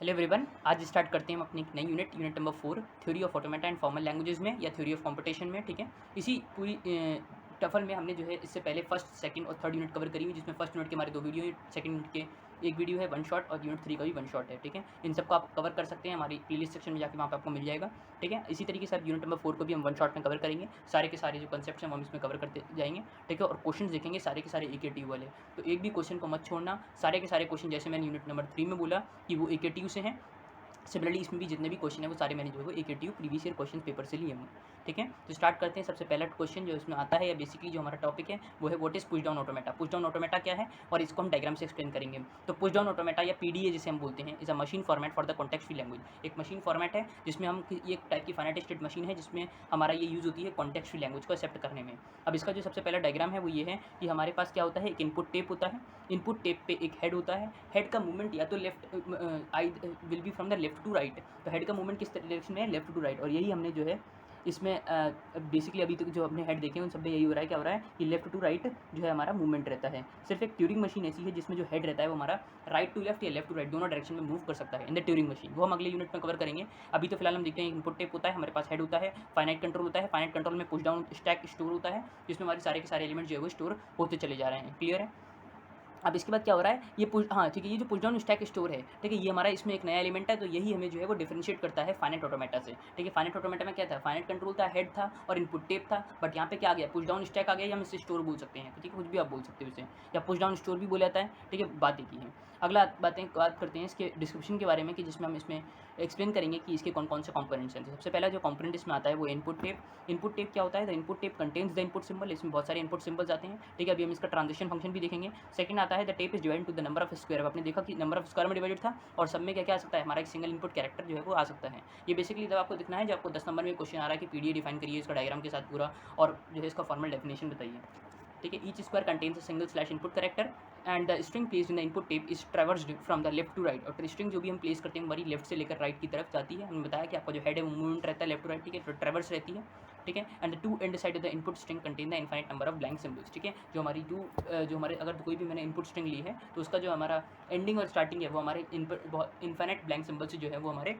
Hello everyone, आज start करते हैं हम अपनी एक नई unit number 4 theory of automata and formal languages में या थ्योरी ऑफ कंपटीशन में। ठीक है, इसी पूरी टफल में हमने जो है इससे पहले फर्स्ट सेकंड और थर्ड यूनिट कवर करी हुई, जिसमें फर्स्ट यूनिट के हमारे 2 वीडियो हैं, सेकंड यूनिट के एक वीडियो है 1 शॉट और यूनिट 3 का भी 1 शॉट है। ठीक है, इन सबको आप कवर कर सकते हैं हमारी प्लेलिस्ट सेक्शन में जाके, वहाँ पे आपको मिल जाएगा। ठीक है, इसी तरीके से आप यूनिट नंबर 4 को भी हम 1 शॉट में कवर करेंगे। सारे के सारे जो कंसेप्ट हैं हम इसमें कवर करते जाएंगे। ठीक है, और क्वेश्चन देखेंगे सारे के सारे AKTU वाले, तो एक भी क्वेश्चन को मत छोड़ना। सारे के सारे क्वेश्चन जैसे मैंने यूनिट नंबर 3 में बोला कि वो AKTU से हैं, सिमिलरली इसमें भी जितने भी क्वेश्चन है वो सारे मैंने जो है वो AKTU previous year question paper से लिए हैं। ठीक है, तो स्टार्ट करते हैं। सबसे पहला क्वेश्चन जो इसमें आता है, या बेसिकली जो हमारा टॉपिक है वो है what is push down automata. Push down automata क्या है और इसको हम डायग्राम से एक्सप्लेन करेंगे। तो पुश डाउन ऑटोमेटा या PDA जिसे हम बोलते हैं, is a machine format for the context free language. एक मशीन फॉर्मेट है जिसमें हम ये एक टाइप की फाइनाइट स्टेट मशीन है जिसमें हमारा ये यूज़ होती है कॉन्टेक्स्ट फ्री लैंग्वेज को एक्सेप्ट करने में। अब इसका जो सबसे पहला डायग्राम है वो ये है कि हमारे पास क्या होता है, एक इनपुट टेप होता है। इनपुट टेप पे एक हेड होता है। हेड का मूवमेंट या तो left I will be from the left to right. तो हेड का मूवमेंट किस डायरेक्शन में है, लेफ्ट टू राइट। और यही हमने जो है इसमें बेसिकली अभी तक जो हमने हेड देखे हैं उन सब में यही हो रहा है। क्या हो रहा है कि लेफ्ट टू राइट जो है हमारा मूवमेंट रहता है। सिर्फ एक ट्यूरिंग मशीन ऐसी है जिसमें जो हेड रहता है वो हमारा राइट टू लेफ्ट या लेफ्ट टू राइट दोनों डायरेक्शन में मूव कर सकता है इन द ट्यूरिंग मशीन। वो हम अगले यूनिट में कवर करेंगे। अभी तो फिलहाल हम देखते हैं इनपुट टेप होता है, हमारे पास हेड होता है, फाइनाइट कंट्रोल होता है। फाइनाइट कंट्रोल में पुश डाउन स्टैक स्टोर होता है जिसमें हमारे सारे के सारे एलिमेंट जो है वो स्टोर होते चले जा रहे हैं। क्लियर है। अब इसके बाद क्या हो रहा है, ये हाँ ठीक है, ये जो पुश डाउन स्टैक स्टोर है, ठीक है, ये हमारा इसमें एक नया एलिमेंट है। तो यही हमें जो है वो डिफरेंशिएट करता है फाइनाइट ऑटोमेटा से। ठीक है, फाइनाइट ऑटोमेटा में क्या था, फाइनाइट कंट्रोल था, हेड था और इनपुट टेप था। बट यहाँ पे क्या आ गया, पुश डाउन स्टैक आ गया, या हम इसे स्टोर बोल सकते हैं। ठीक है, कुछ भी आप बोल सकते हो इसे, या पुश डाउन स्टोर भी बोला जाता है। ठीक है, बात एक ही है। अगला बात करते हैं इसके डिस्क्रिप्शन के बारे में, कि जिसमें हम इसमें एक्सप्लेन करेंगे कि इसके कौन कौन से कंपोनेंट्स हैं। तो सबसे पहला जो कंपोनेंट इसमें आता है वो इनपुट टेप। इनपुट टेप क्या होता है, the input tape contains the input symbol. इसमें बहुत सारे इनपुट सिंबल्स आते हैं। ठीक है, अभी हम इसका ट्रांजिशन फंक्शन भी देखेंगे। सेकंड आता है the tape is divide two the number of square. अब आपने देखा कि नंबर ऑफ स्क्वायर में डिवाइडेड था और सब में क्या क्या आ सकता है, हमारा एक सिंगल इनपुट कैरेक्टर जो है वो आ सकता है। ये बेसिकली जब आपको दिखना है, जब आपको 10 नंबर में क्वेश्चन आ रहा है कि PDA डिफाइन करिए इसका डायग्राम के साथ पूरा, और जो है इसका फॉर्मल डेफिनेशन बताइए। ठीक है, each square contains a single slash input character and the string placed in the input tape is traversed from the left to right. और स्ट्रिंग जो भी हम प्लेस करते हैं हमारी लेफ्ट से लेकर राइट की तरफ जाती है। हमने बताया कि आपका जो हेड है वो मूवमेंट रहता है लेफ्ट टू राइट। ठीक है, तो ट्रैवर्स रहती है। ठीक है, and the two and side of the input string contain the infinite number of blank symbols. ठीक है, जो हमारी जो हमारे अगर कोई भी मैंने इनपुट स्ट्रिंग ली है तो उसका जो हमारा एंडिंग और स्टार्टिंग है वो हमारे इनफाइनाइट ब्लैंक सिंबल से जो है वो हमारे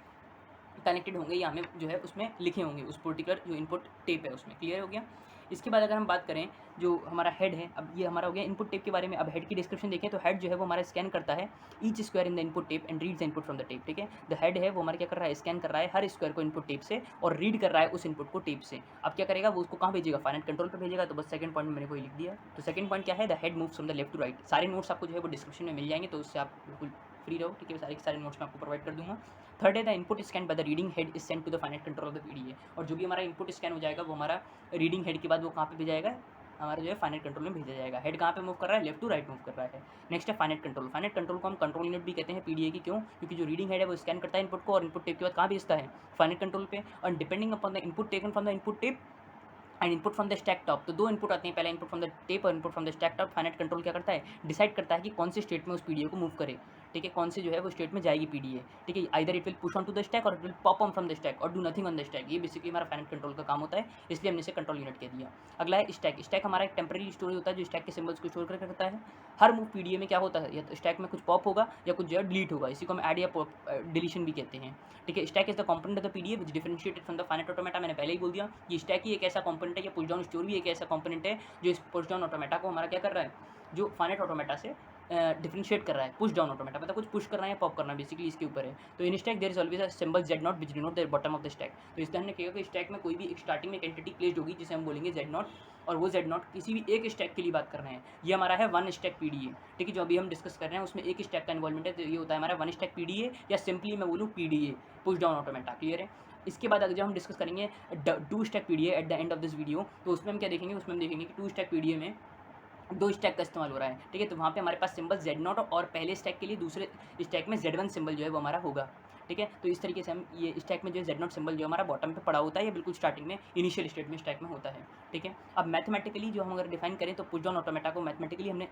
कनेक्टेड होंगे, या हमें जो है उसमें लिखे होंगे उस पर्टिकुलर जो इनपुट टेप है उसमें। क्लियर हो गया। इसके बाद अगर हम बात करें जो हमारा हेड है, अब ये हमारा हो गया इनपुट टेप के बारे में। अब हेड की डिस्क्रिप्शन देखें तो हेड जो है वो हमारा स्कैन करता है each square in the input tape and reads the input from the tape. ठीक है, द हेड है वो हमारा क्या कर रहा है, स्कैन कर रहा है हर स्क्वायर को इनपुट टेप से और रीड कर रहा है उस इनपुट को टेप से। अब क्या करेगा, वो उसको कहाँ भेजेगा, फाइनाइट कंट्रोल पर भेजेगा। तो बस सेकंड पॉइंट मैंने कोई लिख दिया। तो सेकंड पॉइंट क्या है, the head moves from the left to right. सारे नोट्स आपको जो है वो डिस्क्रिप्शन में मिल जाएंगे, तो उससे आप बिल्कुल फ्री रहो। ठीक है, सारे के सारे नोट्स मैं आपको प्रोवाइड कर दूंगा। थर्ड है the input scan by the reading head is sent to the finite control of the PDA। और जो भी हमारा इनपुट स्कैन हो जाएगा वो हमारा रीडिंग हेड के बाद वो कहाँ पे भेजाएगा, हमारा जो है फाइनाइट कंट्रोल में भेजा जाएगा। हेड कहाँ पे मूव कर रहा है, लेफ्ट टू राइट मूव कर रहा है। नेक्स्ट है फाइनाइट कंट्रोल। फाइनाइट कंट्रोल को हम कंट्रोल यूनिट भी कहते हैं PDA की। क्यों, क्योंकि जो रीडिंग हेड है वो स्कैन करता है इनपुट को और इनपुट टेप के बाद कहाँ भेजता है, फाइनाइट कंट्रोल पे। और depending upon the input taken from the input tape and input from the stack top. तो 2 इनपुट आते हैं, पहला इनपुट फ्रॉम द टेप और input from the stack top. Finite control क्या करता है, डिसाइड करता है कि कौन से स्टेट में उस PDA को मूव करे। ठीक है, कौन से जो है वो स्टेट में जाएगी PDA। ठीक है, either it will push on to the stack और it will pop on from the stack और do nothing on the stack. ये बेसिकली हमारा फाइनाइट कंट्रोल का काम होता है, इसलिए हमने इसे कंट्रोल यूनिट कह दिया। अगला है स्टैक। स्टैक हमारा एक टेम्परेरी स्टोरेज होता है जो स्टैक के सिंबल्स को स्टोर करके रखता है। हर मूव PDA में क्या होता है, या तो स्टैक में कुछ पॉप होगा या कुछ जो है डिलीट होगा। इसी को हम ऐड या डिलीशन भी कहते हैं। ठीक है, stack is the component of the PDA which differentiated from the finite automata. मैंने पहले ही बोल दिया ये स्टैक ही एक ऐसा कंपोनेंट है, या पुश डाउन स्टोर भी एक ऐसा कंपोनेंट है जो इस पुश डाउन ऑटोमेटा को हमारा क्या कर रहा है, जो फाइनाइट ऑटोमेटा से डिफरेंशिएट कर रहा है। पुश डाउन ऑटोमेटा मतलब कुछ पुश करना है या पॉप करना, बेसिकली इसके ऊपर है। तो in stack there is always a symbol Z0 which denote the bottom of the stack. तो इस तरह हमने कहा कि स्टैक में कोई भी एक स्टार्टिंग में एक एंटिटी प्लेस्ड होगी जिसे हम बोलेंगे Z0, और वो Z0 किसी भी एक स्टैक के लिए बात कर रहे हैं। ये हमारा है 1 स्टैक PDA। ठीक है, जो अभी हम डिस्कस कर रहे हैं उसमें एक स्टैक का इन्वॉल्वमेंट है, तो ये होता है हमारा 1 स्टैक PDA, या सिंपली मैं बोलूँ PDA, push down automata. Clear है। इसके बाद अगर जब हम डिस्कस करेंगे 2 stack PDA at the end of this video, तो उसमें हम क्या देखेंगे, उसमें हम देखेंगे कि 2 स्टैक PDA में 2 स्टैक का इस्तेमाल हो रहा है। ठीक है, तो वहाँ पे हमारे पास सिंबल Z0 और पहले स्टैक के लिए दूसरे स्टैक में Z1 सिंबल जो है वो हमारा होगा। ठीक है, तो इस तरीके से हम ये स्टैक में जो Z0 सिंबल जो हमारा बॉटम पे पड़ा होता है, ये बिल्कुल स्टार्टिंग में इनिशियल स्टेट में स्टैक में होता है। ठीक है, अब मैथमेटिकली जो हम अगर डिफाइन करें तो पुश डाउन ऑटोमेटा को मैथमेटिकली हमने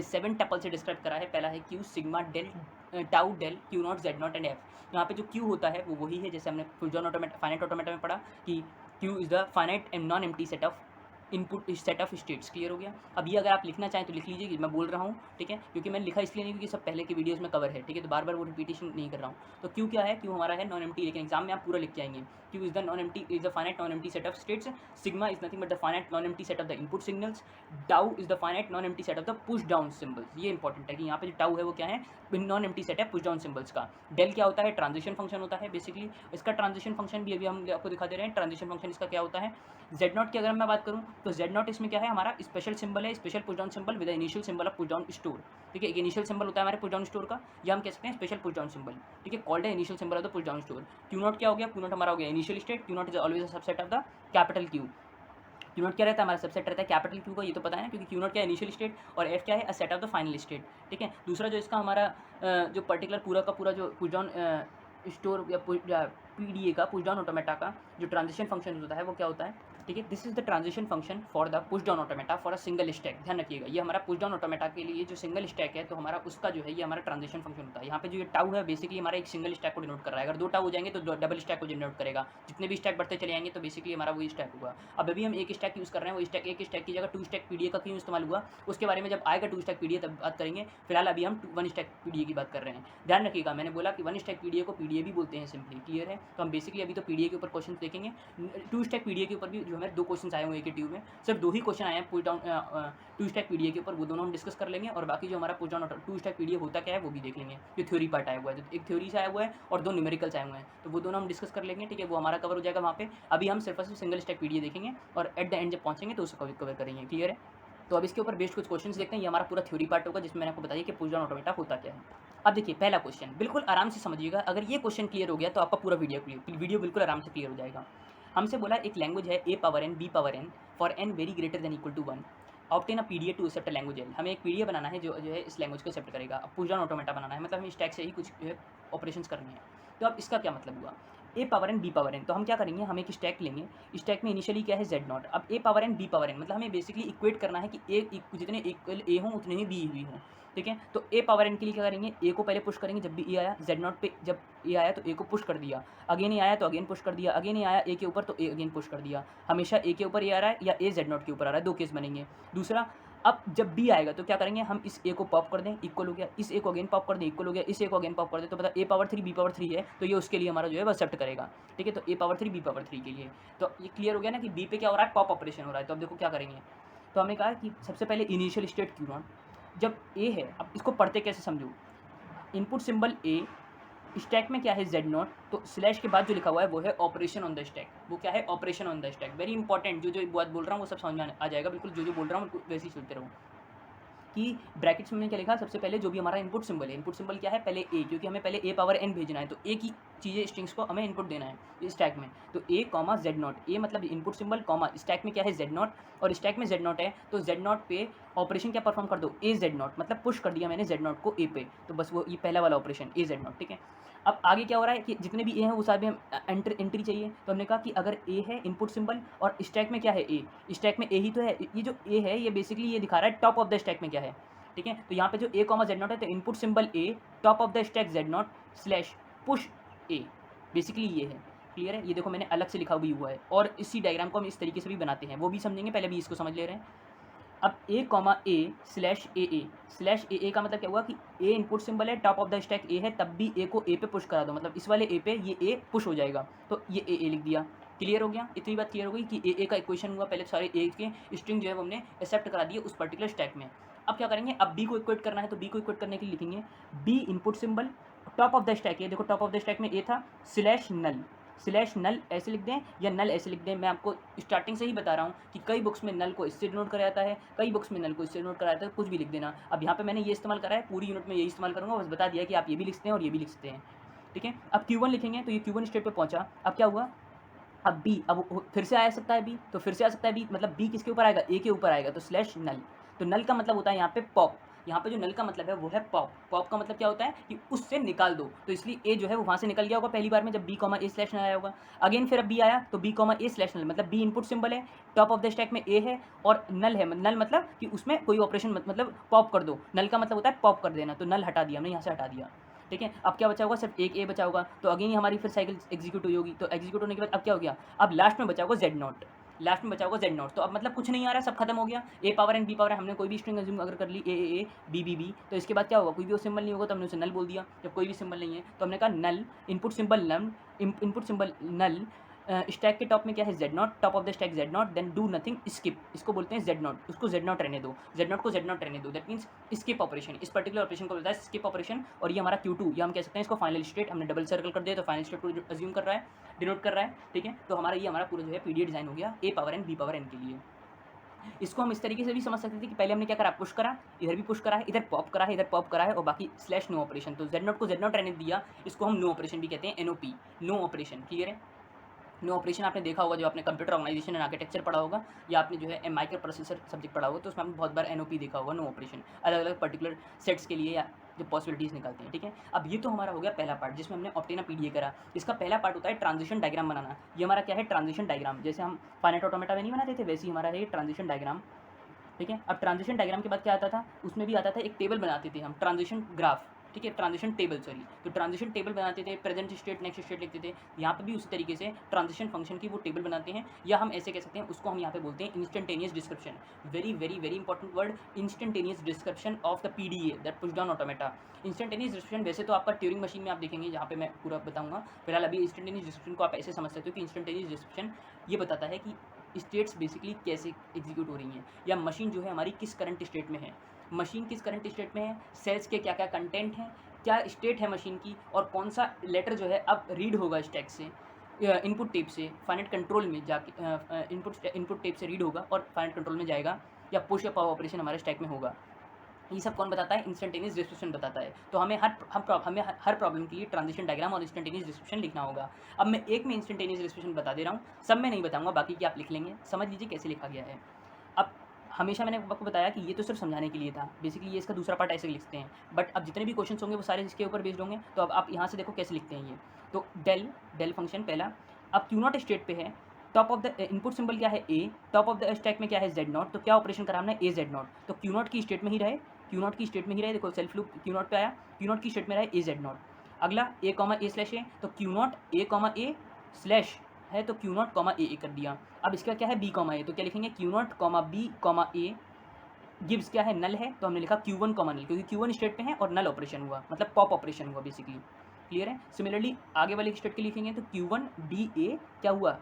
7 टपल से डिस्क्राइब करा है। पहला है Q sigma del tau del Q0 Z0 and F। यहाँ पे जो Q होता है वो वही है जैसे हमने push down automata finite automata में पढ़ा कि Q is the finite and non empty set of input set of states. Clear हो गया। अब ये अगर आप लिखना चाहें तो लिख लीजिए कि मैं बोल रहा हूँ, ठीक है, क्योंकि मैंने लिखा इसलिए नहीं क्योंकि सब पहले के वीडियोज़ में कवर है, ठीक है, तो बार बार वो रिपीटेशन नहीं कर रहा हूँ। तो क्यू क्या है, क्यू हमारा है नॉन एम्प्टी, लेकिन एग्जाम में आप पूरा लिख के आएंगे। Q is the non empty, is the finite non empty set of states. Sigma is nothing but the finite non empty set of the input signals. Tau is the finite non empty set of the push down symbols. ये important है कि यहाँ पे जो tau है वो क्या है, नॉन एम्प्टी सेट है पुश डाउन सिंबल्स का। डेल क्या होता है, ट्रांजिशन फंक्शन होता है बेसिकली। इसका ट्रांजिशन फंक्शन भी अभी हम आपको दिखा दे रहे हैं। ट्रांजिशन फंक्शन इसका क्या होता है, जेड नॉट की अगर मैं बात करूँ तो जेड नॉट इसमें क्या है, हमारा स्पेशल सिंबल है, special push down symbol with initial symbol of push down store. ठीक है, एक इनिशियल सिंबल होता है हमारे पुश डाउन स्टोर का, या हम कह सकते हैं स्पेशल पुश डाउन सिंबल। ठीक है, कॉल्ड है initial symbol of the push down store. Q not क्या हो गया, क्यू नॉट हमारा हो गया initial state. Q not is always a subset of the capital Q. Q not क्या रहता है, हमारा सबसेट रहता है कैपिटल क्यू का, ये तो पता है ना, क्योंकि क्यू नॉट क्या है इनिशियल स्टेट और एफ क्या है a set of the final state. ठीक है, दूसरा जो इसका हमारा जो पर्टिकुलर पूरा का पूरा जो पुश डाउन स्टोर या पीडीए का पुश डाउन ऑटोमेटा का जो ट्रांजिशन फंक्शन होता है वो क्या होता है, ठीक है, this is the transition function for the push down automata for a single stack. ध्यान रखिएगा, ये हमारा पुश डाउन ऑटोमेटा के लिए जो सिंगल स्टैक है तो हमारा उसका जो है ये हमारा ट्रांजिशन फंक्शन होता है। यहाँ पे जो ये टाउ है बेसिकली हमारा एक सिंगल स्टैक को डिनोट कर रहा है। अगर दो टाउ हो जाएंगे तो डबल स्टैक को डिनोट करेगा। जितने भी स्टैक बढ़ते चले जाएंगे तो बेसिकली हमारा वही स्टैक होगा। अब अभी हम एक स्टैक यूज़ कर रहे हैं, वो स्टैक एक स्टैक की जगह टू स्टैक पीडीए का क्यों इस्तेमाल हुआ उसके बारे में जब आएगा टू स्टैक पीडीए तब बात करेंगे। फिलहाल अभी हम वन स्टैक पीडीए की बात कर रहे हैं। ध्यान रखिएगा, मैंने बोला कि वन स्टैक पीडीए को पीडीए भी बोलते हैं सिंपली। क्लियर है, तो हम बेसिकली अभी तो पीडीए के ऊपर क्वेश्चन देखेंगे। टू स्टैक पीडीए के ऊपर भी जो हमें दो क्वेश्चन आए हुए हैं ट्यूब में, सिर्फ दो ही क्वेश्चन आए हैं push down two stack PDA के ऊपर, वो दोनों हम डिस्कस कर लेंगे। और बाकी जो हमारा push down two stack PDA होता क्या है वो भी देख लेंगे। जो थ्योरी पार्ट आया हुआ है, एक थ्योरी से आया हुआ है और दो न्यूमेरिकल्स आए हुए हैं, तो वो दोनों हम डिस्कस कर लेंगे। ठीक है, वो हमारा कवर हो जाएगा वहाँ पे। अभी हम सिर्फ सिंगल स्टैक पीडीए देखेंगे और एट द एंड जब पहुँचेंगे तो उसको कवर करेंगे। क्लियर है, तो अब इसके ऊपर बेस्ड कुछ क्वेश्चंस देखते हैं। ये हमारा पूरा थ्योरी पार्ट होगा जिसमें मैंने आपको बताया कि पुश डाउन ऑटोमेटा होता क्या है। अब देखिए पहला क्वेश्चन बिल्कुल आराम से समझिएगा। अगर ये क्वेश्चन क्लियर हो गया तो आपका पूरा वीडियो बिल्कुल आराम से क्लियर हो जाएगा। हमसे बोला एक लैंग्वेज है a power n b power n for n very greater than equal to 1 obtain a PDA to accept language L. हमें एक पीडीए बनाना है जो है इस लैंग्वेज को एक्सेप्ट करेगा। अब पुश डाउन ऑटोमेटा बनाना है, मतलब हमें स्टैक से ही कुछ जो है ऑपरेशंस करने हैं। तो अब इसका क्या मतलब हुआ, a power n b power n, तो हम क्या करेंगे, हम एक स्टैक लेंगे। स्टैक में इनिशियली क्या है z नॉट। अब a power n b power n मतलब हमें बेसिकली इक्वेट करना है कि जितने इक्वल a हों उतने ही b भी हों। ठीक है, तो a पावर n के लिए क्या करेंगे, a को पहले पुश करेंगे जब भी a आया, z नॉट पे जब a आया तो a को पुश कर दिया, अगेन a आया तो अगेन पुश कर दिया, अगेन a आया a के ऊपर तो a अगेन पुश कर दिया। हमेशा a के ऊपर a आ रहा है या a z नॉट के ऊपर आ रहा है, दो केस बनेंगे। दूसरा, अब जब b आएगा तो क्या करेंगे, हम इस a को पॉप कर दें, इक्वल हो गया, इस a को अगेन पॉप कर दें, इक्वल हो गया, इस a को अगेन पॉप कर दें, तो पता a पावर 3 b पावर 3 है, तो ये उसके लिए हमारा जो है वो एक्सेप्ट करेगा। ठीक है, तो a पावर 3 b पावर 3 के लिए तो ये क्लियर हो गया ना कि b पे क्या हो रहा है, पॉप ऑपरेशन हो रहा है। तो अब देखो क्या करेंगे, तो हमने कहा कि सबसे पहले इनिशियल स्टेट क्यू नॉट जब a है। अब इसको पढ़ते कैसे समझो, इनपुट सिंबल a, स्टैक में क्या है z नॉट, तो स्लैश के बाद जो लिखा हुआ है वो है ऑपरेशन ऑन द स्टैक। वो क्या है, operation on the stack. Very important, जो बात बोल रहा हूँ वो सब समझ में आ जाएगा बिल्कुल। जो बोल रहा हूँ वैसे ही सुनते रहो। कि ब्रैकेट्स में क्या लिखा, सबसे पहले जो भी हमारा इनपुट सिंबल है, इनपुट सिंबल क्या है पहले a, क्योंकि हमें पहले a पावर n भेजना है, तो a की चीज़ें स्ट्रिंग्स को हमें इनपुट देना है इस स्टैक में। तो a comma z not, a मतलब इनपुट सिंबल कॉमा स्टैक में क्या है z नॉट, और स्टैक में z नॉट है तो z नॉट पे ऑपरेशन क्या परफॉर्म कर दो, a z नॉट, मतलब पुश कर दिया मैंने z नॉट को a पे, तो बस वो ये पहला वाला ऑपरेशन a z नॉट। ठीक है, अब आगे क्या हो रहा है कि जितने भी ए हैं वो सारे हम एंट्री चाहिए। तो हमने कहा कि अगर ए है इनपुट सिंबल और स्टैक में क्या है ए, स्टैक में ए ही तो है, ये जो ए है ये बेसिकली ये दिखा रहा है टॉप ऑफ द स्टैक में क्या है। ठीक है, तो यहाँ पे जो a कॉमा जेड नॉट है तो input symbol a, top of the stack Z naught slash push a, basically ये है। क्लियर है, ये देखो मैंने अलग से लिखा भी हुआ है, और इसी डायग्राम को हम इस तरीके से भी बनाते हैं, वो भी समझेंगे, पहले भी इसको समझ ले रहे हैं। अब a comma a slash A slash ए का मतलब क्या हुआ कि a इनपुट सिंबल है, top of the stack a है, तब भी a को a पे पुश करा दो, मतलब इस वाले a पे ये a पुश हो जाएगा, तो ये a लिख दिया। क्लियर हो गया, इतनी बात क्लियर हो गई कि a का इक्वेशन हुआ, पहले सारे a के स्ट्रिंग जो है वो हमने एक्सेप्ट करा दिए उस पर्टिकुलर स्टैक में। अब क्या करेंगे, अब b को इक्वेट करना है, तो b को इक्वेट करने के लिए लिखेंगे b input symbol top of the stack है, देखो टॉप ऑफ द स्टैक में a था, स्लैश नल ऐसे लिख दें या नल ऐसे लिख दें। मैं आपको स्टार्टिंग से ही बता रहा हूँ कि कई बुक्स में नल को इससे डिनोट कराया जाता है, कई बुक्स में नल को इससे डिनोट कराया जाता है, कुछ भी लिख देना। अब यहाँ पे मैंने ये इस्तेमाल करा है, पूरी यूनिट में यही इस्तेमाल करूँगा, बस बता दिया कि आप ये भी लिख सकते हैं और ये भी लिख सकते हैं। ठीक है, अब Q1 लिखेंगे तो ये Q1 स्टेट पे पहुँचा। अब क्या हुआ, अब b, अब फिर से आ सकता है b, तो फिर से आ सकता है b, मतलब b किसके ऊपर आएगा, a के ऊपर आएगा, तो स्लैश नल। तो नल का मतलब होता है यहाँ पे पॉप, यहाँ पे जो नल का मतलब है वो है पॉप। पॉप का मतलब क्या होता है कि उससे निकाल दो, तो इसलिए a जो है वो वहाँ से निकल गया होगा पहली बार में जब b कॉमा a स्लैश नल आया होगा। अगेन फिर अब b आया तो b कॉमा a स्लैश नल, मतलब b इनपुट सिंबल है, टॉप ऑफ द स्टैक में a है और नल है, नल मतलब कि उसमें कोई ऑपरेशन मतलब पॉप कर दो। नल का मतलब होता है पॉप कर देना, तो नल हटा दिया हमने, यहाँ से हटा दिया। ठीक है, अब क्या बचा होगा, सिर्फ एक ए बचा होगा, तो अगेन हमारी फिर साइकिल एग्जीक्यूट हुई होगी। तो एग्जीक्यूट होने के बाद अब क्या हो गया, अब लास्ट में बचा होगा जेड नॉट। लास्ट में बचा होगा जेड नॉट। तो अब मतलब कुछ नहीं आ रहा है, सब खत्म हो गया। A power N B power N, हमने कोई भी स्ट्रिंग अज्यूम अगर कर ली ए बी बी बी, तो इसके बाद क्या होगा, कोई भी वो सिंबल नहीं होगा तो हमने उसे नल बोल दिया। जब कोई भी सिंबल नहीं है तो हमने कहा null input symbol null, input symbol null, stack के टॉप में क्या है Z not, top of the stack Z not, then do nothing skip, इसको बोलते हैं जेड नॉट, उसको जेड नॉट रहने दो, जेड नॉट को जेड नॉट रहने दो, दैट मीन्स स्किप ऑपरेशन, इस पर्टिकुलर ऑपरेशन को बोलता है स्किप ऑपरेशन। और ये हमारा Q2, या हम कह सकते हैं इसको फाइनल स्टेट, हमने डबल सर्कल कर दिया तो फाइनल स्टेट को अज्यूम कर रहा है, डिनोट कर रहा है, ठीक है। तो हमारा ये हमारा पूरा जो है पीडीए डिजाइन हो गया A power N B power N के लिए। इसको हम इस तरीके से भी समझ सकते थे कि पहले हमने क्या करा, पुश करा, इधर भी पुश करा है, इधर पॉप करा है, इधर पॉप करा है, और बाकी स्लैश नो ऑपरेशन, तो जेड नॉट को जेड नॉट रहने दिया, इसको हम नो ऑपरेशन भी कहते हैं, NOP, नो ऑपरेशन, क्लियर है। नो ऑपरेशन आपने देखा होगा, जो आपने कंप्यूटर ऑर्गेनाइजेशन एंड आर्किटेक्चर पढ़ा होगा, या आपने जो है माइक्रो प्रोसेसर सब्जेक्ट पढ़ा होगा, तो उसमें आपने बहुत बार NOP देखा होगा, नो ऑपरेशन, अलग अलग पर्टिकुलर सेट्स के लिए या जो पॉसिबिलिटीज़ निकालते हैं, ठीक है। अब ये तो हमारा हो गया पहला पार्ट, जिसमें हमने ऑब्टेन अ पीडीए करा। इसका पहला पार्ट होता है ट्रांजिशन डायग्राम बनाना। ये हमारा क्या है, ट्रांजिशन डायग्राम, जैसे हम फाइनाइट ऑटोमेटा में नहीं बनाते थे, वैसे ही हमारा है ये ट्रांजिशन डायग्राम, ठीक है। अब ट्रांजिशन डायग्राम के बाद क्या आता था, उसमें भी आता था एक टेबल बनाते थे हम, ट्रांजिशन ग्राफ, ठीक है, ट्रांजिशन टेबल, सॉरी, तो ट्रांजिशन टेबल बनाते थे, प्रेजेंट स्टेट नेक्स्ट स्टेट लिखते थे। यहाँ पे भी उसी तरीके से ट्रांजिशन फंक्शन की वो टेबल बनाते हैं, या हम ऐसे कह सकते हैं, उसको हम यहाँ पे बोलते हैं instantaneous description, very very very important word, instantaneous description of the PDA that push down automata. Instantaneous description वैसे तो आपका ट्यूरिंग मशीन में आप देखेंगे, जहाँ पे मैं पूरा बताऊंगा, फिलहाल अभी इंस्टेंटेनियस डिस्क्रिप्शन को आप ऐसे समझ सकते हो कि इंस्टेंटेनियस डिस्क्रिप्शन ये बताता है कि स्टेट्स बेसिकली कैसे एग्जीक्यूट हो रही हैं, या मशीन जो है हमारी किस करंट स्टेट में है, मशीन किस करंट स्टेट में है, सेल्स के क्या क्या कंटेंट हैं, क्या स्टेट है मशीन की, और कौन सा लेटर जो है अब रीड होगा स्टैक से, इनपुट टेप से फाइनाइट कंट्रोल में जाके, इनपुट टेप से रीड होगा और फाइनाइट कंट्रोल में जाएगा, या पुश या पॉप ऑपरेशन हमारे स्टैक में होगा। ये सब कौन बताता है, इंस्टेंटेनियस डिस्क्रिप्शन बताता है। तो हमें हर प्रॉब्लम के लिए ट्रांजिशन डायग्राम और इंस्टेंटेनियस डिस्क्रिप्शन लिखना होगा। अब मैं एक में इंस्टेंटेनियस डिस्क्रिप्शन बता दे रहा हूँ, सब में नहीं बताऊंगा, बाकी की आप लिख लेंगे, समझ लीजिए कैसे लिखा गया है। अब हमेशा मैंने आपको बताया कि ये तो सिर्फ समझाने के लिए था, बेसिकली ये इसका दूसरा पार्ट ऐसे लिखते हैं, बट अब जितने भी क्वेश्चन होंगे वो सारे इसके ऊपर बेस्ड होंगे। तो अब आप यहाँ से देखो कैसे लिखते हैं ये। तो डेल फंक्शन पहला, अब क्यू नॉट स्टेट पे है, top of the input symbol क्या है ए, टॉप ऑफ द स्टैक में क्या है जेड नॉट, तो क्या ऑपरेशन करा हमने, ए जेड नॉट, तो क्यू नॉट की स्टेट में ही रहे, क्यू नॉट की स्टेट में ही रहे, देखो सेल्फ लूप क्यू नॉट पे आया, क्यू नॉट की स्टेट में रहे ए जेड नॉट। अगला ए कॉमा ए स्लैश ए, तो Q not a comma A slash है, तो क्यू नॉट कॉमा ए कर दिया। अब इसका क्या है बी कॉमा ए, तो क्या लिखेंगे Q not comma B comma A, gives क्या है नल है, तो हमने लिखा Q1 कॉमा नल, क्योंकि Q1 स्टेट पे है और नल ऑपरेशन हुआ, मतलब पॉप ऑपरेशन हुआ बेसिकली, क्लियर है। सिमिलरली आगे वाले स्टेट के लिखेंगे तो Q1 DA क्या हुआ,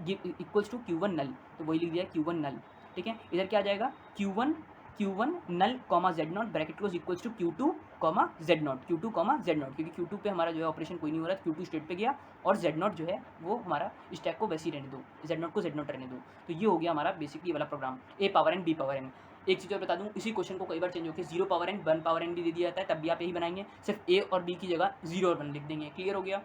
इक्वल्स टू Q1 नल, तो वही लिख दिया Q1 नल, ठीक है। इधर क्या आ जाएगा Q1 null comma Z not bracket close equals to Q2 comma Z not, Q2 comma Z not, क्योंकि Q2 पे हमारा जो है ऑपरेशन कोई नहीं हो रहा है, Q2 स्टेट पे गया, और जेड नॉट जो है वो हमारा स्टैक को वैसे ही रहने दो, जेड नॉट को जेड नॉट रहने दो। तो ये हो गया हमारा बेसिकली वाला program, A power N B power N. एक चीज़ और बता दूं, इसी क्वेश्चन को कई बार चेंज होकर 0 पावर एन 1 पावर एन भी दे दिया जाता है, तब भी आप यही बनाएंगे, सिर्फ ए और बी की जगह 0 और 1 लिख देंगे, क्लियर हो गया।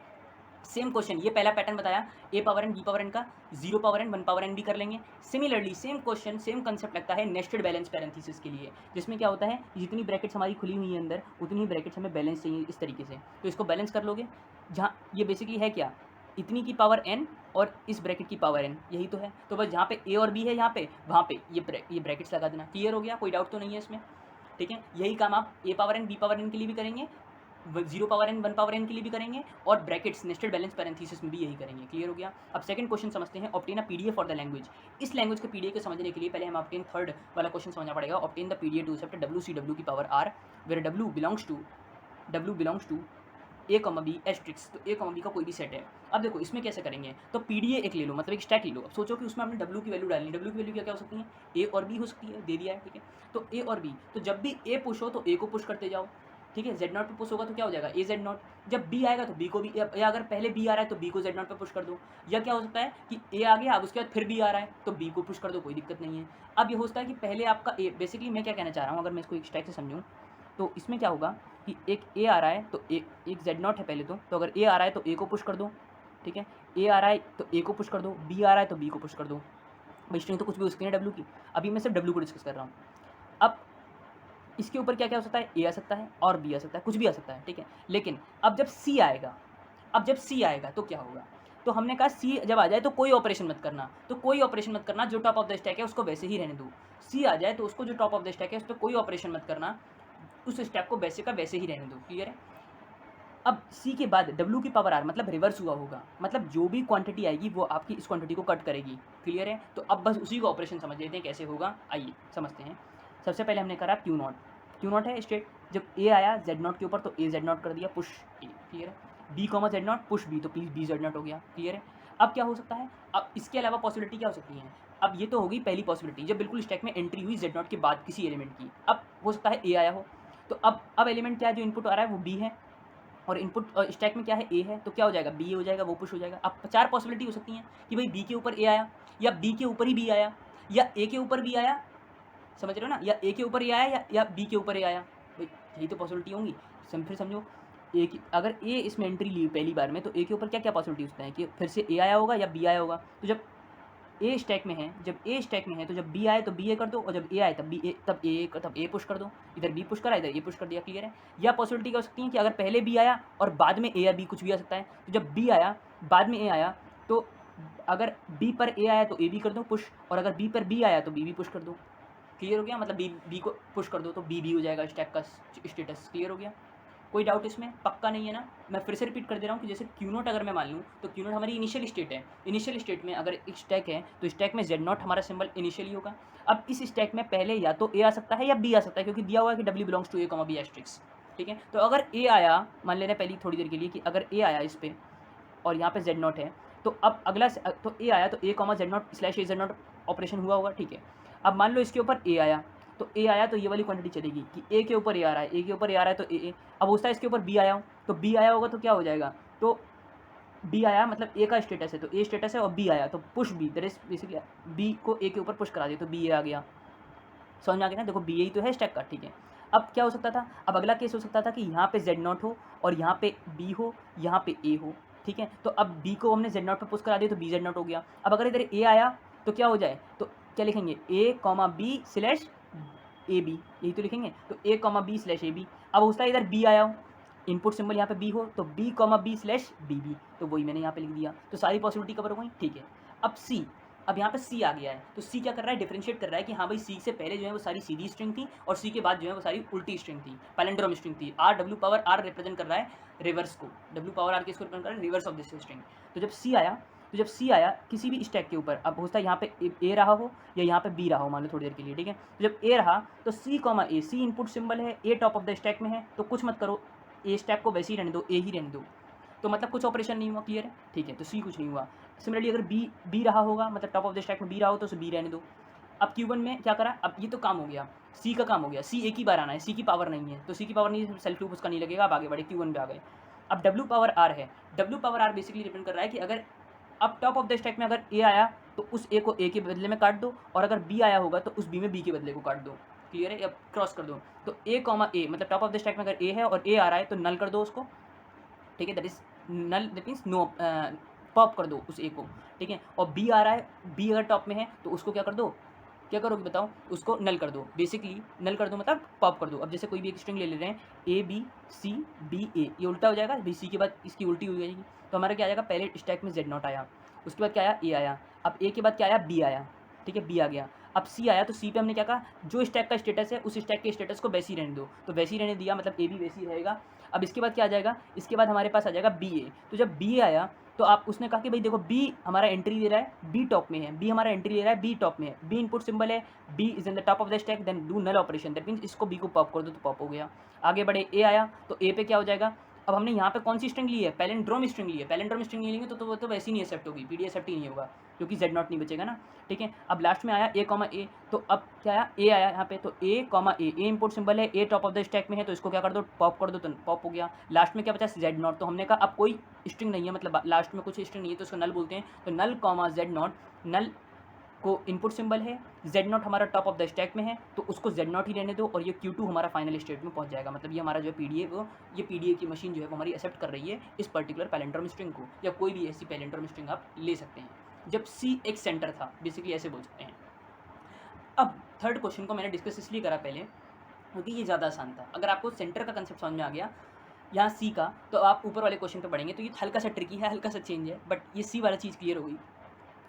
सेम क्वेश्चन, ये पहला पैटर्न बताया, A power N B power N का 0 पावर एन 1 पावर एन भी कर लेंगे। Similarly same question same concept लगता है नेस्टेड बैलेंस पैरेंथेसिस के लिए, जिसमें क्या होता है, जितनी ब्रैकेट्स हमारी खुली हुई है अंदर, उतनी ही ब्रैकेट्स हमें बैलेंस चाहिए इस तरीके से, तो इसको बैलेंस कर लोगे, जहाँ ये बेसिकली है क्या, इतनी की पावर n और इस ब्रैकेट की पावर n, यही तो है। तो बस जहाँ पे a और b है, यहाँ पे वहाँ पे ये ब्रैकेट्स लगा देना, क्लियर हो गया, कोई डाउट तो नहीं है इसमें, ठीक है। यही काम आप a power n b power n के लिए भी करेंगे, 0 पावर n 1 पावर n के लिए भी करेंगे, और ब्रैकेट्स नेस्टेड बैलेंस पैरेंथेसिस में भी यही करेंगे, क्लियर हो गया। अब सेकंड क्वेश्चन समझते हैं, obtain a PDA for the language. इस लैंग्वेज के पीडीए को समझने के लिए पहले हम ऑब्टेन थर्ड वाला क्वेश्चन समझना पड़ेगा, obtain the PDA to accept WCW की power r, where W belongs to A comma B asterisks, तो ए कॉमा बी का कोई भी सेट है। अब देखो इसमें कैसे करेंगे, तो पीडीए एक ले लो, मतलब एक स्टैक ले लो। अब सोचो कि उसमें आपने डब्ल्यू की वैल्यू डालनी, डब्ल्यू की वैल्यू क्या क्या हो सकती है, ए और बी हो सकती है, दे दिया है, ठीक है। तो ए और बी, तो जब भी ए पुश हो तो ए को पुश करते जाओ, ठीक है। जेड नॉट पे पुश होगा तो क्या हो जाएगा, ए जेड नॉट, जब बी आएगा तो बी को भी, या अगर पहले बी आ रहा है तो बी को जेड नॉट पे पुश कर दो, या क्या हो सकता है कि ए आ गया, अब उसके बाद फिर बी आ रहा है तो बी को पुश कर दो, कोई दिक्कत नहीं है। अब ये हो सकता है कि पहले आपका ए, बेसिकली मैं क्या कहना चाह रहा हूँ, अगर मैं इसको एक स्टैक से समझूँ, तो इसमें क्या होगा कि एक ए आ रहा है तो एक जेड नॉट है पहले, तो अगर ए आ रहा है तो ए को पुश कर दो, ठीक है। ए आ रहा है तो ए को पुश कर दो, बी आ रहा है तो बी को पुश कर दो, भाई स्ट्रिंग तो कुछ भी हो सकती है डब्ल्यू की, अभी मैं सिर्फ डब्ल्यू को डिस्कस कर रहा हूँ। अब इसके ऊपर क्या क्या हो सकता है, ए आ सकता है और बी आ सकता है, कुछ भी आ सकता है, ठीक है। लेकिन अब जब सी आएगा, तो क्या होगा, तो हमने कहा सी जब आ जाए तो कोई ऑपरेशन मत करना, तो कोई ऑपरेशन मत करना, जो टॉप ऑफ द स्टैक है उसको वैसे ही रहने दो। सी आ जाए तो उसको जो टॉप ऑफ द स्टैक है उस पर कोई ऑपरेशन मत करना, उस स्टैक को वैसे का वैसे ही रहने दो, क्लियर है। अब सी के बाद डब्ल्यू की पावर आर मतलब रिवर्स हुआ होगा, मतलब जो भी क्वांटिटी आएगी वो आपकी इस क्वांटिटी को कट करेगी। क्लियर है? तो अब बस उसी का ऑपरेशन समझ लेते हैं कैसे होगा, आइए समझते हैं। सबसे पहले हमने करा क्यू नॉट, क्यू नॉट है स्टेट, जब ए आया जेड नॉट के ऊपर तो ए जेड नॉट कर दिया पुश ए। क्लियर है? B comma Z not push B तो बी जेड नॉट हो गया। क्लियर है? अब क्या हो सकता है, अब इसके अलावा पॉसिबिलिटी क्या हो सकती है, अब ये तो होगी पहली पॉसिबिलिटी जब बिल्कुल स्टैक में एंट्री हुई जेड नॉट के बाद किसी एलिमेंट की। अब हो सकता है ए आया हो, तो अब एलिमेंट क्या है जो इनपुट आ रहा है वो बी है, और इनपुट स्टैक में क्या है ए है, तो क्या हो जाएगा बी हो जाएगा, वो पुश हो जाएगा। अब 4 पॉसिबिलिटी हो सकती हैं कि भाई बी के ऊपर ए आया, या बी के ऊपर ही बी आया, या ए के ऊपर बी आया, समझ रहे हो ना, या ए के ऊपर ए आया या बी के ऊपर ए आया। भाई यही तो पॉसिबिलिटी होंगी। फिर समझो ए की अगर ए इसमें एंट्री ली पहली बार में तो ए के ऊपर क्या क्या पॉसिबिलिटी होता है कि फिर से ए आया होगा या बी आया होगा। तो जब ए स्टैक में है, तो जब बी आए तो बी ए कर दो, और जब ए आए तब ए पुश कर दो, इधर बी पुश करा इधर ए पुश कर दिया। क्लियर है? या पॉसिबिलिटी क्या हो सकती है कि अगर पहले बी आया और बाद में ए या बी कुछ भी आ सकता है, तो जब बी आया बाद में ए आया तो अगर बी पर ए आया तो ए बी कर दो पुश, और अगर बी पर बी आया तो बी पुश कर दो। क्लियर हो गया? मतलब बी को पुश कर दो तो बी हो जाएगा स्टैक का स्टेटस। क्लियर हो गया? कोई डाउट इसमें? पक्का नहीं है ना? मैं फिर से रिपीट कर दे रहा हूँ कि जैसे क्यू नोट अगर मैं मान लूँ तो क्यू नोट हमारी इनिशियल स्टेट है, इनिशियल स्टेट में अगर एक स्टैक है तो स्टैक में जेड नॉट हमारा सिंबल इनिशियली होगा। अब इस स्टैक में पहले या तो ए आ सकता है या बी आ सकता है, क्योंकि दिया हुआ है कि W belongs to A comma B asterisks. ठीक है? तो अगर ए आया, मान लेना पहली थोड़ी देर के लिए कि अगर ए आया इस पर और यहाँ पे जेड नॉट है, तो अब अगला तो ए आया तो ए कॉमा जेड नॉट स्लैश ए जेड नॉट ऑपरेशन हुआ होगा। ठीक है? अब मान लो इसके ऊपर ए आया, तो ए आया तो ये वाली क्वांटिटी चलेगी कि ए के ऊपर ए आ रहा है, ए के ऊपर ए आ रहा है तो ए। अब होता है इसके ऊपर बी आया हो, तो बी आया होगा तो क्या हो जाएगा, तो बी आया मतलब ए का स्टेटस है तो ए स्टेटस है, और बी आया तो push B, that is basically B को ए के ऊपर पुश करा दिया तो बी ए आ गया। समझ में आ गया ना? देखो बी ए ही तो है स्टैक का। ठीक है? अब क्या हो सकता था, अब अगला केस हो सकता था कि यहाँ पे जेड नॉट हो और यहाँ पे बी हो, यहाँ पे ए हो। ठीक है? तो अब बी को हमने जेड नॉट पर पुश करा दिया तो बी जेड नॉट हो गया। अब अगर इधर ए आया तो क्या हो जाए, तो क्या लिखेंगे a comma B slash A b, यही तो लिखेंगे। तो ए कॉमा बी स्लैश ए बी। अब होता है इधर बी आया हो, इनपुट सिंबल यहाँ पे बी हो तो B comma B slash B B, तो वही मैंने यहाँ पे लिख दिया। तो सारी पॉसिबिलिटी कवर हो गई। ठीक है? अब सी, अब यहाँ पे सी आ गया है, तो सी क्या कर रहा है, डिफरेंशिएट कर रहा है कि हाँ भाई सी से पहले जो है वो सारी सीधी स्ट्रिंग थी और सी के बाद जो है वो सारी उल्टी स्ट्रिंग थी, पैलेंड्रोम स्ट्रिंग थी। R W power R represent कर रहा है रिवर्स को, डब्ल्यू पावर आर किसको रिप्रेजेंट कर रहा है, रिवर्स ऑफ दिस स्ट्रिंग। तो जब सी आया किसी भी स्टैक के ऊपर, अब होता है यहाँ पे ए रहा हो या यहाँ पे बी रहा हो, मान लो थोड़ी देर के लिए। ठीक है? तो जब ए रहा तो सी कॉमा ए, सी इनपुट सिंबल है, ए टॉप ऑफ द स्टैक में है, तो कुछ मत करो, ए स्टैक को वैसे ही रहने दो, ए ही रहने दो। तो मतलब कुछ ऑपरेशन नहीं हुआ। क्लियर है? ठीक है? तो सी कुछ नहीं हुआ। सिमिलरली अगर बी रहा होगा, मतलब टॉप ऑफ द स्टैक में बी रहा हो तो उसे बी रहने दो। अब Q1 में क्या करा, अब ये तो काम हो गया, सी का काम हो गया, सी एक ही बार आना है, सी की पावर नहीं है, तो सी की पावर नहीं है, सेल्फ लूप उसका नहीं लगेगा। अब आगे बढ़े Q1 पे आ गए। अब डब्ल्यू पावर आर है, W power R basically depend कर रहा है कि अगर अब टॉप ऑफ द स्टैक में अगर ए आया तो उस ए को ए के बदले में काट दो, और अगर बी आया होगा तो उस बी में बी के बदले को काट दो। क्लियर है? या क्रॉस कर दो। तो ए कॉमा ए मतलब टॉप ऑफ द स्टैक में अगर ए है और ए आ रहा है तो नल कर दो उसको। ठीक है? That is null, that means no, pop कर दो उस ए को। ठीक है? और बी आ रहा है, बी अगर टॉप में है तो उसको क्या कर दो, क्या करोगे बताओ, उसको नल कर दो। बेसिकली नल कर दो मतलब पॉप कर दो। अब जैसे कोई भी एक स्ट्रिंग ले रहे हैं ए बी सी बी ए, ये उल्टा हो जाएगा, बी सी के बाद इसकी उल्टी हो जाएगी। तो हमारा क्या आ जाएगा, पहले स्टैक में जेड नॉट आया, उसके बाद क्या आया, ए आया, अब ए के बाद क्या आया, बी आया। ठीक है? बी आ गया। अब सी आया तो सी पे हमने क्या कहा, जो स्टैक का स्टेटस है उस स्टैक के स्टेटस को वैसे ही रहने दो, तो वैसे ही रहने दिया, मतलब ए भी वैसे ही रहेगा। अब इसके बाद क्या आ जाएगा, इसके बाद हमारे पास आ जाएगा बी ए। तो जब बी ए आया तो आप उसने कहा कि भाई देखो बी हमारा एंट्री ले रहा है, बी टॉप में है, बी हमारा एंट्री ले रहा है, बी टॉप में है, बी इनपुट सिंबल है, B is in the top of the stack, then do null operation, that means इसको बी को पॉप कर दो तो पॉप हो गया। आगे बढ़े, ए आया तो ए पे क्या हो जाएगा, अब हमने यहाँ पे कौन सी स्ट्रिंग ली है, पैलेंड्रोम स्ट्रिंग ली है, पैलेंड्रोम स्ट्रिंग लेंगे तो वो तो वैसे ही नहीं एक्सेप्ट होगी, पीडी एक्सेप्ट ही नहीं होगा क्योंकि जेड नॉट नहीं बचेगा ना। ठीक है? अब लास्ट में आया ए कॉमा ए, तो अब क्या आया, ए आया यहाँ पे, तो ए कॉमा ए, ए इंपोर्ट सिंबल है, ए टॉप ऑफ द स्टैक में है तो इसको क्या कर दो, पॉप कर दो, तो पॉप हो गया। लास्ट में क्या बचा, जेड नॉट। तो हमने कहा अब कोई स्ट्रिंग नहीं है, मतलब लास्ट में कुछ स्ट्रिंग नहीं है तो उसको नल बोलते हैं, तो नल कॉमा जेड नॉट, नल को इनपुट सिंबल है, जेड नॉट हमारा टॉप ऑफ द स्टैक में है तो उसको जेड नॉट ही रहने दो, और ये Q2 हमारा फाइनल स्टेट में पहुंच जाएगा। मतलब ये हमारा जो पीडीए वो, ये पीडीए की मशीन जो है वो हमारी एक्सेप्ट कर रही है इस पर्टिकुलर पैलेंड्रोम स्ट्रिंग को, या कोई भी ऐसी पैलेंड्रोम स्ट्रिंग आप ले सकते हैं जब सी एक सेंटर था, बेसिकली ऐसे बोल सकते हैं। अब थर्ड क्वेश्चन को मैंने डिस्कस इसलिए करा पहले क्योंकि ये ज़्यादा आसान था। अगर आपको सेंटर का कंसेप्ट समझ में आ गया यहाँ सी का, तो आप ऊपर वाले क्वेश्चन पे पढ़ेंगे तो ये हल्का सा ट्रिकी है, हल्का सा चेंज है, बट ये सी वाला चीज़ क्लियर हो गई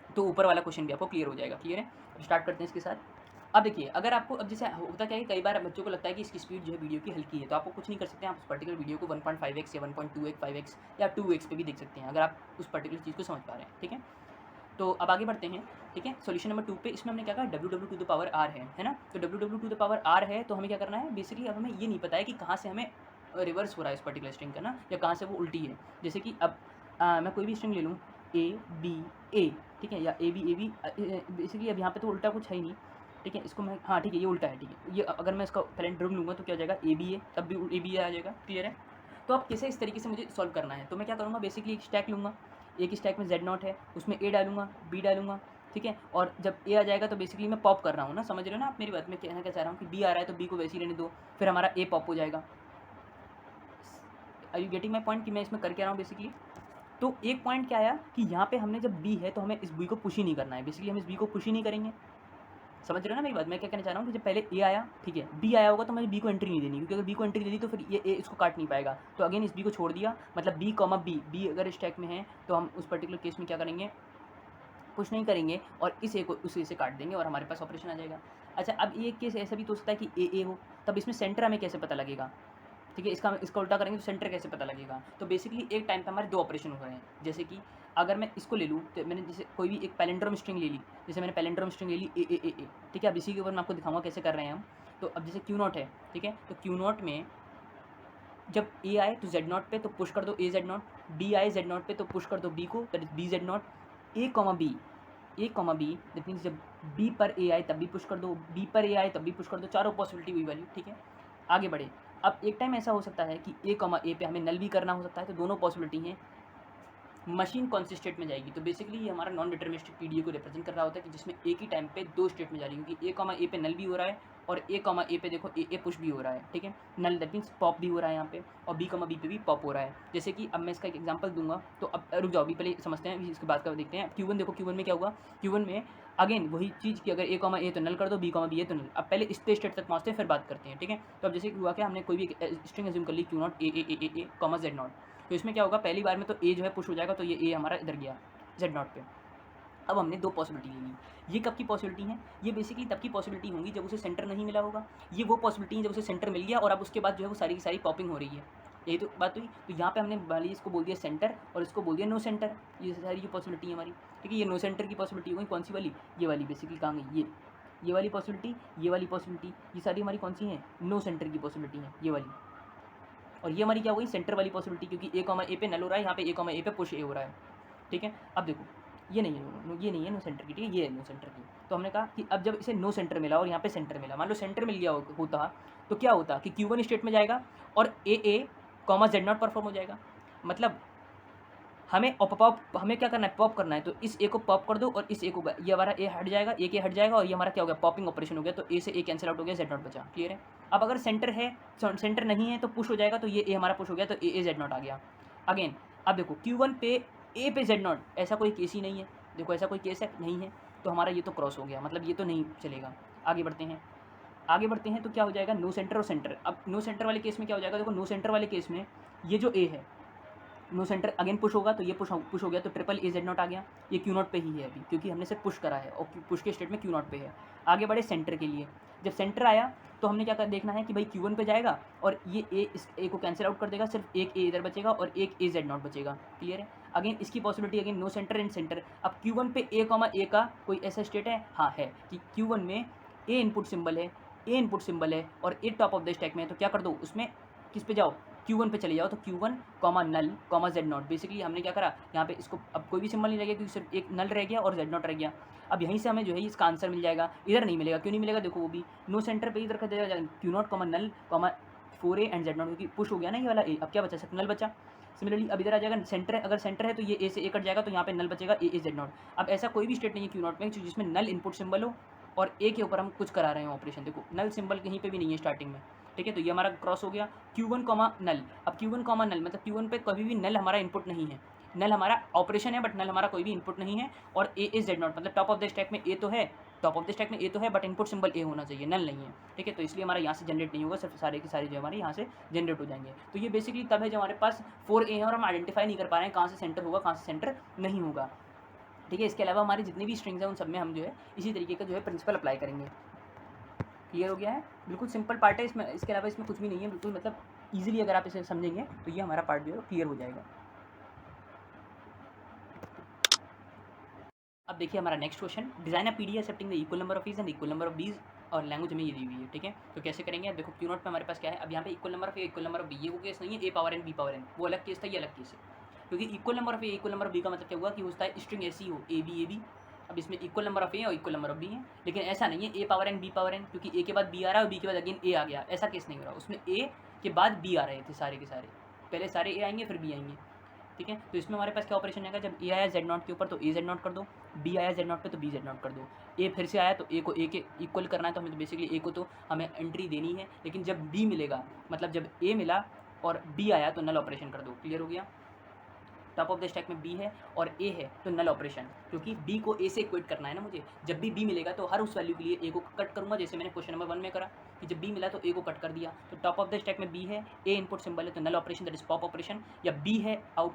तो ऊपर वाला क्वेश्चन भी आपको क्लियर हो जाएगा। क्लियर है? स्टार्ट करते हैं इसके साथ। अब देखिए, अगर आपको अब जैसे होता क्या है, कई बार बच्चों को लगता है कि इसकी स्पीड जो है वीडियो की हल्की है, तो आपको कुछ नहीं कर सकते हैं, आप उस पर्टिकुलर वीडियो को 1.5x या 1.2x 5x या 2x पे भी देख सकते हैं, अगर आप उस पर्टिकुलर चीज़ को समझ पा रहे हैं, ठीक है। तो अब आगे बढ़ते हैं, ठीक है। सॉल्यूशन नंबर 2 पे इसमें हमने क्या कहा, w to the power r है ना। तो w to the power r है, तो हमें क्या करना है बेसिकली, अब हमें ये नहीं पता है कि कहाँ से हमें रिवर्स हो रहा है इस पर्टिकुलर स्ट्रिंग का ना, या कहाँ से वो उल्टी है। जैसे कि अब मैं कोई भी स्ट्रिंग ले लूँ a b a, ठीक है, या a b बेसिकली अब यहाँ पे तो उल्टा कुछ है ही नहीं, ठीक है। इसको मैं, हाँ ठीक है, ये उल्टा है, ठीक है। ये अगर मैं इसका पैलेंड्रोम लूँगा तो क्या हो जाएगा, a b a, तब भी a b a आ जाएगा, क्लियर है। तो अब कैसे इस तरीके से मुझे सॉल्व करना है, तो मैं क्या करूँगा, बेसिकली एक स्टैक लूँगा, एक स्टैक में z0 है, उसमें a डालूँगा, b डालूँगा, ठीक है। और जब a आ जाएगा तो बेसिकली मैं पॉप कर रहा हूँ ना, समझ रहे हो ना आप मेरी बात, मैं कहना क्या चाह रहा हूँ कि b आ रहा है तो b को वैसे ही रहने दो, फिर हमारा a पॉप हो जाएगा। Are you getting my point कि मैं इसमें कर क्या रहा हूँ बेसिकली। तो एक पॉइंट क्या आया कि यहाँ पे हमने जब b है तो हमें इस b को पुश ही नहीं करना है, बेसिकली हम इस b को पुश ही नहीं करेंगे, समझ रहे हो ना मेरी बात। मैं क्या कहना चाह रहा हूँ कि जब पहले ए आया, ठीक है, बी आया होगा तो मुझे बी को एंट्री नहीं देनी, क्योंकि अगर बी को एंट्री दे दी तो फिर ये ए इसको काट नहीं पाएगा। तो अगेन इस बी को छोड़ दिया, मतलब बी कॉमा बी अगर स्टैक में है तो हम उस पर्टिकुलर केस में क्या करेंगे, पुश नहीं करेंगे और इस ए को उस ए से काट देंगे और हमारे पास ऑपरेशन आ जाएगा। अच्छा, अब ये केस ऐसा भी तो हो सकता है कि ए हो, तब इसमें सेंटर हमें कैसे पता लगेगा, ठीक है। इसका उल्टा करेंगे तो सेंटर कैसे पता लगेगा। तो बेसिकली एक टाइम पे हमारे दो ऑपरेशन हो रहे हैं। जैसे कि अगर मैं इसको ले लूँ, तो मैंने जैसे कोई भी एक पैलेंड्रोम स्ट्रिंग ले ली, जैसे मैंने पैलेंड्रोम स्ट्रिंग ले ली ए, ठीक है। अब इसी के ऊपर मैं आपको दिखाऊंगा कैसे कर रहे हैं हम। तो अब जैसे Q0 है, ठीक है, तो Q0 में जब ए आए तो Z0 पे तो पुश कर दो ए Z0, बी आए Z0 पे तो पुश कर दो बी को, that is B Z0, A comma B that means जब बी पर ए आए तब भी पुश कर दो, बी पर ए आए तब भी पुश कर दो, चारों पॉसिबिलिटी हुई वाली, ठीक है। आगे बढ़े, अब एक टाइम ऐसा हो सकता है कि ए कॉमा ए पे हमें नल भी करना हो सकता है, तो दोनों पॉसिबिलिटी हैं। मशीन कौन सी स्टेट में जाएगी, तो बेसिकली ये हमारा नॉन डिटरमिनिस्टिक पीडीए को रिप्रेजेंट कर रहा होता है कि जिसमें एक ही टाइम पे दो स्टेट में जा रही है, क्योंकि ए कॉमा ए पे नल भी हो रहा है और ए कॉमा ए पे देखो ए पुश भी हो रहा है, ठीक है। नल दैट मीन्स पॉप भी हो रहा है यहाँ पे, और बी कॉमा बी पे भी पॉप हो रहा है। जैसे कि अब मैं इसका एक एग्जांपल दूंगा, तो अब रुक जाओ, अभी पहले समझते हैं, इसके बाद का देखते हैं। Q1 देखो, Q1 में क्या हुआ, Q1 में अगेन वही चीज़ कि अगर ए कॉमा ए तो नल कर दो, बी कॉमा बी ए तो नल। अब पहले इस स्टेट तक पहुँचते हैं फिर बात करते हैं, ठीक है। तो अब जैसे हुआ क्या, हमने कोई भी स्ट्रिंग एज्यूम कर ली Q0 ए कॉमा Z0, तो इसमें क्या होगा, पहली बार में तो ए जो है पुश हो जाएगा, तो ये ए हमारा इधर गया Z0 पे। अब हमने दो पॉसिबिलिटी ले ली, ये कब की पॉसिबिलिटी है, ये बेसिकली तब की पॉसिबिलिटी होंगी जब उसे सेंटर नहीं मिला होगा। ये वो पॉसिबिलिटी है जब उसे सेंटर मिल गया और अब उसके बाद जो है वो सारी की सारी पॉपिंग हो रही है, यही तो बात हुई। तो यहाँ पे हमने वाली इसको बोल दिया सेंटर और इसको बोल दिया नो सेंटर, ये सारी जो पॉसिबिलिटी है हमारी, ठीक है। ये नो सेंटर की पॉसिबिलिटी हो गई, कौन सी वाली, ये वाली बेसिकली कहाँ गई, ये वाली पॉसिबिलिटी, ये वाली पॉसिबिलिटी, ये सारी हमारी कौन सी हैं, नो सेंटर की पॉसिबिलिटी है ये वाली। और ये हमारी क्या हो गई, सेंटर वाली पॉसिबिलिटी, क्योंकि ए कॉमा ए पे नल हो रहा है, यहाँ पे ए कॉमा ए पे पुश ए हो रहा है, ठीक है। अब देखो, ये नहीं है नो सेंटर की, ठीक है, ये है नो सेंटर की। तो हमने कहा कि अब जब इसे नो सेंटर मिला और यहाँ पे सेंटर मिला, मान लो सेंटर मिल गया होता तो क्या होता कि Q1 स्टेट में जाएगा और ए कॉमा Z0 परफॉर्म हो जाएगा। मतलब हमें क्या करना है, पॉप करना है, तो इस ए को पॉप कर दो और इस ए को, ये हमारा ए हट जाएगा, ए के हट जाएगा और ये हमारा क्या हो गया, पॉपिंग ऑपरेशन हो गया, तो ए से ए कैंसिल आउट हो गया, Z0 बचा, क्लियर है। अब अगर सेंटर है, सेंटर नहीं है तो पुश हो जाएगा, तो ये ए हमारा पुश हो गया, तो ए Z0 आ गया। अगेन अब देखो Q1 पे ए पे Z0, ऐसा कोई केस ही नहीं है, देखो ऐसा कोई केस है नहीं है, तो हमारा ये तो क्रॉस हो गया, मतलब ये तो नहीं चलेगा। आगे बढ़ते हैं तो क्या हो जाएगा, नो सेंटर और सेंटर। अब नो सेंटर वाले केस में क्या हो जाएगा, देखो नो सेंटर वाले केस में ये जो ए है, नो सेंटर अगेन पुश होगा, तो ये पुश हो गया, तो ट्रिपल ए Z0 आ गया। ये Q0 पे ही है अभी, क्योंकि हमने सिर्फ पुश करा है और पुश के स्टेट में Q0 पे है। आगे बढ़े सेंटर के लिए, जब सेंटर आया तो हमने क्या देखना है कि भाई Q1 पे जाएगा और ये ए इस ए को कैंसिल आउट कर देगा, सिर्फ एक ए इधर बचेगा और एक ए Z0 बचेगा, क्लियर है। अगेन इसकी possibility, again no center and center. अब Q1 पे ए कॉमा ए का कोई ऐसा स्टेट है, हाँ है, कि Q1 में ए इनपुट सिंबल है और a top of the stack में है, तो क्या कर दो, उसमें किस पे जाओ, Q1 पे चले जाओ, तो Q1 comma null comma Z0। Basically हमने क्या करा, यहाँ पे इसको अब कोई भी सिंबल नहीं रह गया, क्योंकि सिर्फ एक नल रह गया और Z0 रह गया। अब यहीं से हमें जो है इसका आंसर मिल जाएगा, इधर नहीं मिलेगा, क्यों नहीं मिलेगा, देखो वो भी नो सेंटर पे इधर कर देगा, Q0 comma null comma 4A and Z0, क्योंकि पुश हो गया ना ये वाला ए, अब क्या बचा, सिर्फ नल बचा। सिमिलरली अब इधर आ जाएगा सेंटर, अगर सेंटर है तो ये ए से ए कट जाएगा, तो यहाँ पे नल बचेगा ए Z0। अब ऐसा कोई भी स्टेट नहीं है Q0 में जिसमें नल इनपुट सिंबल हो और ए के ऊपर हम कुछ करा रहे हैं ऑपरेशन, देखो नल सिंबल कहीं पे भी नहीं है स्टार्टिंग में, ठीक है। तो ये हमारा क्रॉस हो गया Q1 कॉमा नल। अब Q1 कॉमा नल मतलब Q1 पे कभी भी नल हमारा इनपुट नहीं है, नल हमारा ऑपरेशन है बट नल हमारा कोई भी इनपुट नहीं है, और ए इज Z0 मतलब टॉप ऑफ द स्टैक में ए तो है, बट इनपुट सिंबल ए होना चाहिए, नल नहीं है, ठीक है। तो इसलिए हमारा यहाँ से जनरेट नहीं होगा, सिर्फ सारे के सारे जो हमारे यहाँ से जनरेट हो जाएंगे। तो ये बेसिकली तब है जब हमारे पास 4A है और हम आइडेंटिफाई नहीं कर पा रहे हैं कहाँ से सेंटर होगा कहाँ से सेंटर नहीं होगा, ठीक है। इसके अलावा हमारे जितने भी स्ट्रिंग्स हैं उन सब में हम जो है इसी तरीके का जो है प्रिंसिपल अप्लाई करेंगे। क्लियर हो गया है? बिल्कुल सिंपल पार्ट है इसमें, इसके अलावा इसमें कुछ भी नहीं है, बिल्कुल मतलब ईजिली अगर आप इसे समझेंगे तो ये हमारा पार्ट जो है क्लियर हो जाएगा। अब देखिए हमारा next question, design a PD accepting the equal number of A's and equal number of B's, और लैंग्वेज में ये दी हुई है, ठीक है। तो कैसे करेंगे, अब देखो क्यू नॉट में हमारे पास क्या है, अब यहाँ पे equal number of a equal number of b, ये वो केस नहीं है a power N B power n, वो अलग केस था, ये अलग केस है। क्योंकि equal number of a equal number of b का मतलब क्या हुआ कि होता है स्ट्रिंग ऐसी हो ए बी, अब इसमें इक्वल नंबर ऑफ ए और इक्वल नंबर ऑफ बी है, लेकिन ऐसा नहीं है a power N B power n, क्योंकि ए के बाद बी आ रहा है और बी के बाद अगेन ए आ गया, ऐसा केस नहीं हो रहा, उसमें ए के बाद बी आ रहे थे सारे के सारे, पहले सारे ए आएंगे फिर बी आएंगे, ठीक है। तो इसमें हमारे पास क्या ऑपरेशन आएगा, जब ए आया जेड नॉट के ऊपर तो ए जेड नॉट कर दो, बी आया जेड नॉट पे तो बी जेड नॉट कर दो, ए फिर से आया तो ए को ए के इक्वल करना है, तो हमें तो बेसिकली ए को तो हमें एंट्री देनी है, लेकिन जब बी मिलेगा, मतलब जब ए मिला और बी आया तो नल ऑपरेशन कर दो। क्लियर हो गया? टॉप ऑफ द स्टैक में बी है और ए है तो नल ऑपरेशन, क्योंकि बी को ए से इक्वेट करना है ना मुझे, जब भी बी मिलेगा तो हर उस वैल्यू के लिए ए को कट करूंगा, जैसे मैंने क्वेश्चन नंबर 1 में करा कि जब बी मिला तो ए को कट कर दिया। तो टॉप ऑफ द स्टैक में बी है, ए इनपुट सिंबल है तो null operation that is pop operation, या बी है आउट,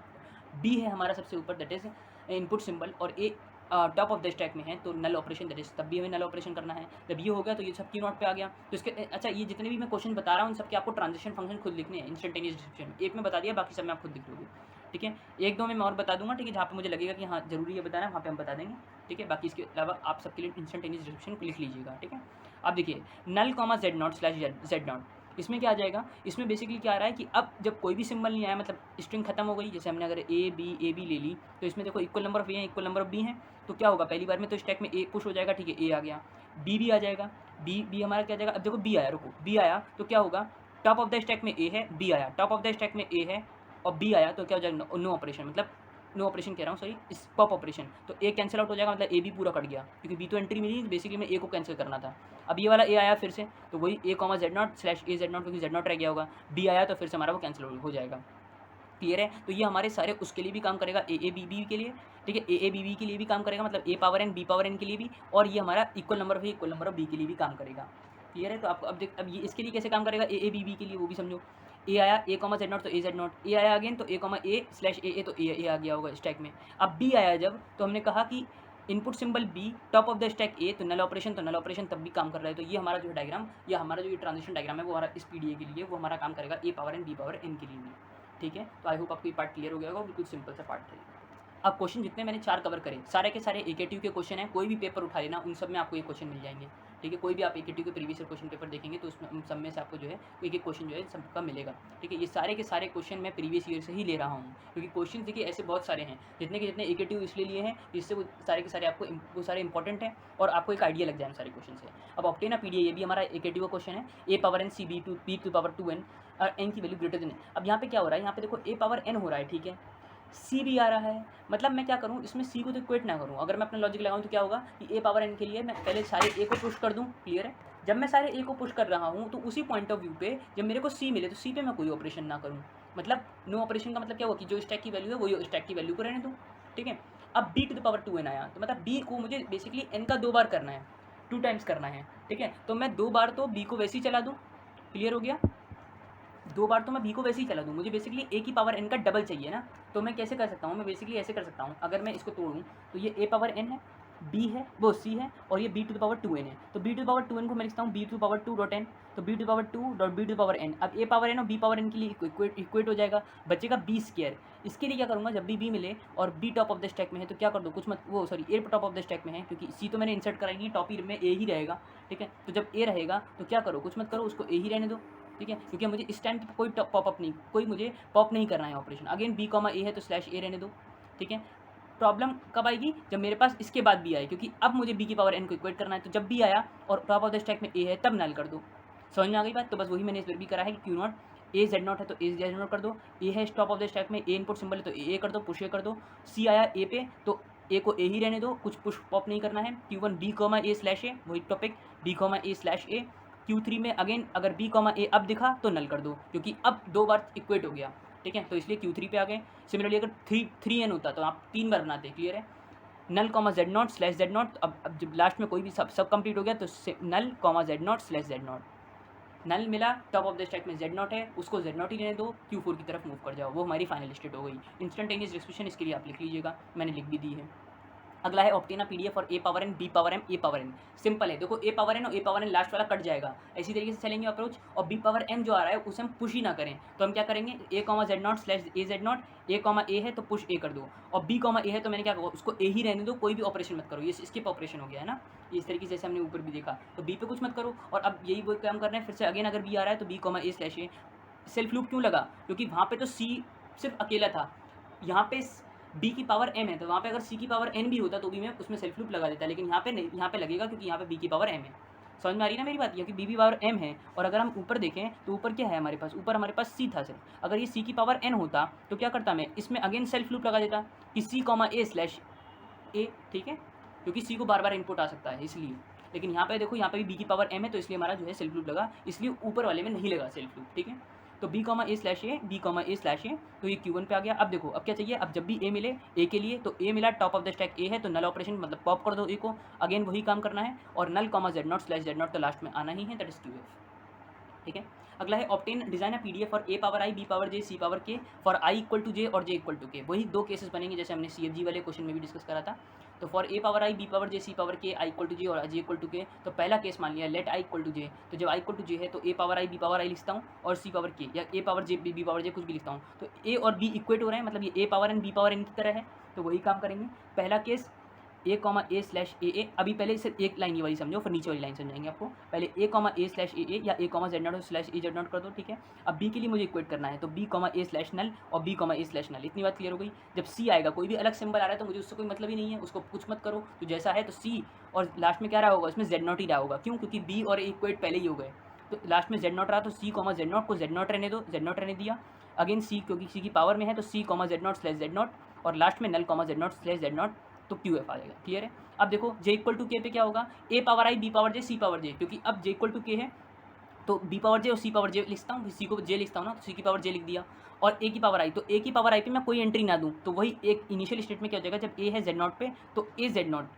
बी है हमारा सबसे ऊपर दैट इज इनपुट सिंबल, और a top of the stack में है तो नल ऑपरेशन दैट इज, तब भी हमें नल ऑपरेशन करना है। जब ये हो गया तो ये सब क्यू नॉट पे आ गया। तो इसके अच्छा, ये जितने भी मैं क्वेश्चन बता रहा हूँ उन सबके आपको ट्रांजिशन फंक्शन खुद लिखने हैं इंस्टेंटेनियस डिस्क्रिप्शन, एक में बता दिया, बाकी सब में आप खुद लिख लोगे, ठीक है। एक दो में मैं और बता दूंगा, ठीक है, जहाँ पे मुझे लगेगा कि हाँ जरूरी है बताना, वहाँ पे हम बता देंगे, ठीक है। बाकी इसके अलावा आप सबके लिए इंस्टेंटेनियस डिस्क्रिप्शन लिख लीजिएगा, ठीक है। अब देखिए null comma Z naught slash z naught, इसमें क्या आ जाएगा, इसमें बेसिकली क्या आ रहा है कि अब जब कोई भी सिंबल नहीं आया, मतलब स्ट्रिंग खत्म हो गई, जैसे हमने अगर ए बी ले ली, तो इसमें देखो इक्वल नंबर ऑफ ए है इक्वल नंबर ऑफ बी है, तो क्या होगा पहली बार में तो स्टैक में ए पुश हो जाएगा, ठीक है, ए आ गया, बी भी आ जाएगा, बी हमारा क्या जाएगा, अब देखो बी आया, रुको बी आया तो क्या होगा, टॉप ऑफ द स्टैक में ए है, बी आया, टॉप ऑफ द स्टैक में ए है और बी आया, तो क्या हो जाएगा, नो ऑपरेशन, मतलब नो ऑपरेशन कह रहा हूँ, सॉरी, इस पॉप ऑपरेशन, तो ए कैंसिल आउट हो जाएगा, मतलब ए भी पूरा कट गया, क्योंकि बी तो एंट्री मिली, बेसिकली में ए को कैंसिल करना था। अब ये वाला ए आया फिर से, तो वही a comma Z naught slash A Z not, क्योंकि जेड नॉट रह गया होगा, बी आया तो फिर से हमारा वो कैंसिल हो जाएगा। क्लियर है? तो ये हमारे सारे उसके लिए भी काम करेगा, ए बी के लिए, ठीक है, ए बी के लिए भी काम करेगा, मतलब a power N B power N के लिए भी, और ये हमारा equal number of a equal number of b के लिए भी काम करेगा। क्लियर है? तो आपको अब ये इसके लिए कैसे काम करेगा, ए बी के लिए वो भी समझो। ए आया ए कॉमा जेड नॉट तो ए जेड नॉट, ए आया अगेन तो ए कॉमा ए स्लैश ए तो ए आ गया होगा स्टैक में। अब बी आया जब, तो हमने कहा कि input symbol b top of the stack a, तो नल ऑपरेशन तब भी काम कर रहा है। तो ये हमारा जो डायग्राम या हमारा जो ये ट्रांजिशन डायग्राम है वो हमारा इस पीडीए के लिए, वो हमारा काम करेगा a power N B power N के लिए भी, ठीक है। तो आई होप आपको ये पार्ट क्लियर हो गया होगा, बिल्कुल सिंपल सा पार्ट था। अब क्वेश्चन जितने मैंने 4 कवर करे सारे के सारे एकेटिव के क्वेश्चन हैं, कोई भी पेपर उठा लेना उन सब में आपको ये क्वेश्चन मिल जाएंगे, ठीक है। कोई भी आप एकेटिव के प्रीवियस क्वेश्चन पेपर देखेंगे तो उसमें उन सब में से आपको जो है एक एक क्वेश्चन जो है सबका मिलेगा, ठीक है। ये सारे के सारे क्वेश्चन मैं प्रीवियस ईयर से ही ले रहा हूँ, क्योंकि क्वेश्चन देखिए ऐसे बहुत सारे हैं, जितने के जितने एकेटिव इसलिए लिए हैं जिससे वो सारे के सारे आपको वो सारे इंपॉर्टेंट हैं और आपको एक आइडिया लग जाए सारे क्वेश्चन से। अब ऑप्टेन अ पीडीए, ये भी हमारा एकेटिव का क्वेश्चन है, a power n c b to power 2n और एन की वैल्यू ग्रेटर देन। अब यहाँ पे क्या हो रहा है, यहाँ पे देखो ए पावर एन हो रहा है, ठीक है, सी भी आ रहा है, मतलब मैं क्या करूँ इसमें सी को तो इक्वेट ना करूँ, अगर मैं अपना लॉजिक लगाऊँ तो क्या होगा कि ए पावर एन के लिए मैं पहले सारे ए को पुश कर दूँ। क्लियर है? जब मैं सारे ए को पुश कर रहा हूँ तो उसी पॉइंट ऑफ व्यू पे जब मेरे को सी मिले तो सी पे मैं कोई ऑपरेशन ना करूँ, मतलब नो ऑपरेशन का मतलब क्या हुआ कि जो स्टैक की वैल्यू है वही स्टैक की वैल्यू को रहने दूँ, ठीक है। अब B to the power 2n आया, तो मतलब बी को मुझे बेसिकली एन का 2 बार करना है, 2 टाइम्स करना है, ठीक है। तो मैं 2 बार तो बी को वैसे ही चला दूँ। क्लियर हो गया? 2 बार तो मैं बी को वैसे ही चला दूँ, मुझे बेसिकली ए की पावर एन का डबल चाहिए ना, तो मैं कैसे कर सकता हूँ, मैं बेसिकली ऐसे कर सकता हूँ, अगर मैं इसको तोड़ूँ तो ये ए पावर एन है, बी है वो सी है और ये B to the power 2n है, तो b to the power 2n को मैं लिखता हूँ b to the power 2 dot n, तो b to the power 2 dot b to the power n. अब ए पावर एन और बी पावर एन के लिए इक्वेट हो जाएगा, बचेगा बी स्क्वायर। इसके लिए क्या करूँगा, जब भी बी मिले और B top of the stack में है तो क्या कर दो, कुछ मत वो sorry A top of the stack में है, क्योंकि सी तो मैंने इंसर्ट कराई टॉप ही में ए ही रहेगा, ठीक है। तो जब ए रहेगा तो क्या करो, कुछ मत करो, उसको ए ही रहने दो, ठीक है, क्योंकि मुझे इस टाइम कोई पॉपअप नहीं, कोई मुझे पॉप नहीं करना है operation. Again B comma a है तो स्लैश ए रहने दो, ठीक है। प्रॉब्लम कब आएगी, जब मेरे पास इसके बाद बी आए, क्योंकि अब मुझे बी की पावर एन को इक्वेट करना है, तो जब बी आया और टॉप ऑफ द स्टैक में ए है तब नल कर दो। समझ में आ गई बात? तो बस वही मैंने इस बार भी करा है कि Q not a Z naught है तो ए जेड नॉट कर दो, ए है टॉप ऑफ द स्टैक में, ए इनपुट सिंबल है तो ए कर दो, पुश ए कर दो, सी आया ए पे तो ए को ए ही रहने दो, कुछ पुश पॉप नहीं करना है। Q1 b comma A slash a, वही topic b comma A slash a. Q3 में अगेन अगर बी कॉमा ए अब दिखा तो नल कर दो, क्योंकि अब 2 बार इक्वेट हो गया, ठीक है, तो इसलिए Q3 पे आ गए। सिमिलरली अगर 3n होता तो आप 3 बार बनाते। क्लियर है? Null comma Z naught slash z naught, अब जब लास्ट में कोई भी सब कंप्लीट हो गया तो null comma Z naught slash z naught, null मिला टॉप ऑफ द स्टैक में जेड नॉट है, उसको जेड नॉट ही रहने दो, Q4 की तरफ मूव कर जाओ, वो हमारी फाइनल स्टेट हो गई। इंस्टेंटेनियस डिस्क्रिप्शन इसके लिए आप लिख लीजिएगा, मैंने लिख भी दी है। अगला है ऑब्टेन अ पीडीएफ और a power N B power m a power n. Simple है, देखो ए पावर एन और ए पावर एन लास्ट वाला कट जाएगा, इसी तरीके से चलेंगे अप्रोच। और बी पावर एम जो आ रहा है उसे हम पुश ही ना करें, तो हम क्या करेंगे, a comma Z naught slash A Z naught, a comma a है तो पुश ए कर दो, और बी कॉमा ए है तो मैंने क्या कहा उसको ए ही रहने दो, कोई भी ऑपरेशन मत करो, ये स्किप ऑपरेशन हो गया है ना, इस तरीके से जैसे हमने ऊपर भी देखा, तो बी पे कुछ मत करो। और अब यही वो काम कर रहे हैं फिर से अगेन, अगर बी आ रहा है तो B comma A slash A. Self loop क्यों लगा, क्योंकि वहाँ पे तो सी सिर्फ अकेला था, यहाँ पे बी की पावर एम है, तो वहाँ पे अगर सी की पावर एन भी होता तो भी मैं उसमें सेल्फ लूप लगा देता, लेकिन यहाँ पे नहीं, यहाँ पे लगेगा क्योंकि यहाँ पे बी की पावर एम है। समझ में आ रही है ना मेरी बात, क्योंकि बी की पावर एम है। और अगर हम ऊपर देखें तो ऊपर क्या है हमारे पास, ऊपर हमारे पास सी था सिर्फ, अगर ये सी की पावर एन होता तो क्या करता मैं इसमें अगेन सेल्फ लूप लगा देता कि सी कॉमा ए स्लैश ए, ठीक है, क्योंकि सी को बार बार इनपुट आ सकता है इसलिए। लेकिन यहाँ पे देखो, यहाँ पे भी बी की पावर एम है तो इसलिए हमारा जो है सेल्फ लूप लगा, इसलिए ऊपर वाले में नहीं लगा सेल्फ लूप, ठीक है। तो B comma A slash A, B comma A slash A, तो ये Q1 पे आ गया। अब देखो अब क्या चाहिए, अब जब भी ए मिले ए के लिए, तो ए मिला टॉप ऑफ द स्टैक ए है तो नल ऑपरेशन मतलब पॉप कर दो ए को, अगेन वही काम करना है। और null comma Z naught slash z naught तो लास्ट में आना ही है, दैट इज QF, ठीक है। अगला है obtain design a PDF for A power I B power J C power K for I equal to J और जे इक्वल टू के। वही दो केसेस बनेंगे जैसे हमने CFG वाले क्वेश्चन में भी डिस्कस करा था। तो for A power I B power J C power K I equal to J और जे इक्वल टू के, तो पहला केस मान लिया लेट आई इक्वल टू जे, तो जब आई इक्वल टू जे है तो ए पावर आई बी पावर आई लिखता हूँ और सी पावर के, या ए पावर जे बी पावर जे कुछ भी लिखता हूँ, तो ए और बी इक्वेट हो रहे हैं, मतलब ये a power N B power n की तरह है, तो वही काम करेंगे। पहला case a comma A slash a a, अभी पहले सिर्फ एक लाइन ये वाली समझो, फिर नीचे वाली लाइन समझाएंगे आपको। पहले ए comma A slash a a या a comma Z naught slash A Z not कर दो, ठीक है। अब बी के लिए मुझे इक्वेट करना है, तो बी कॉमा ए स्लैश नल और बी कॉमा ए स्लैश नल, इतनी बात क्लियर हो गई। जब सी आएगा, कोई भी अलग सिंबल आ रहा है तो मुझे उससे कोई मतलब ही नहीं है, उसको कुछ मत करो, तो जैसा है तो सी और लास्ट में क्या रहा होगा, उसमें जेड नॉट ही रहा होगा, क्यों, क्योंकि बी और इक्वेट पहले ही हो गए, तो लास्ट में जेड नॉट रहा, तो सी कॉमा जेड नॉट को जेड नॉट रहने दो, जेड नॉट रहने दिया। अगेन सी, क्योंकि सी की पावर में है तो c comma Z naught slash z naught, और लास्ट में null comma Z naught slash z naught, तो QF आ जाएगा, क्लियर है। अब देखो जे इक्वल टू के पे क्या होगा, ए power I B power J C power जे, क्योंकि अब जे इक्वल टू के है तो बी पावर जे और सी पावर जे लिखता हूँ, सी को जे लिखता हूँ ना, तो सी की पावर जे लिख दिया। और ए की पावर आई, तो ए की पावर आई पे मैं कोई एंट्री ना दूँ, तो वही एक इनिशियल स्टेट में क्या हो जाएगा, जब ए है जेड नॉट पे तो ए जेड नॉट,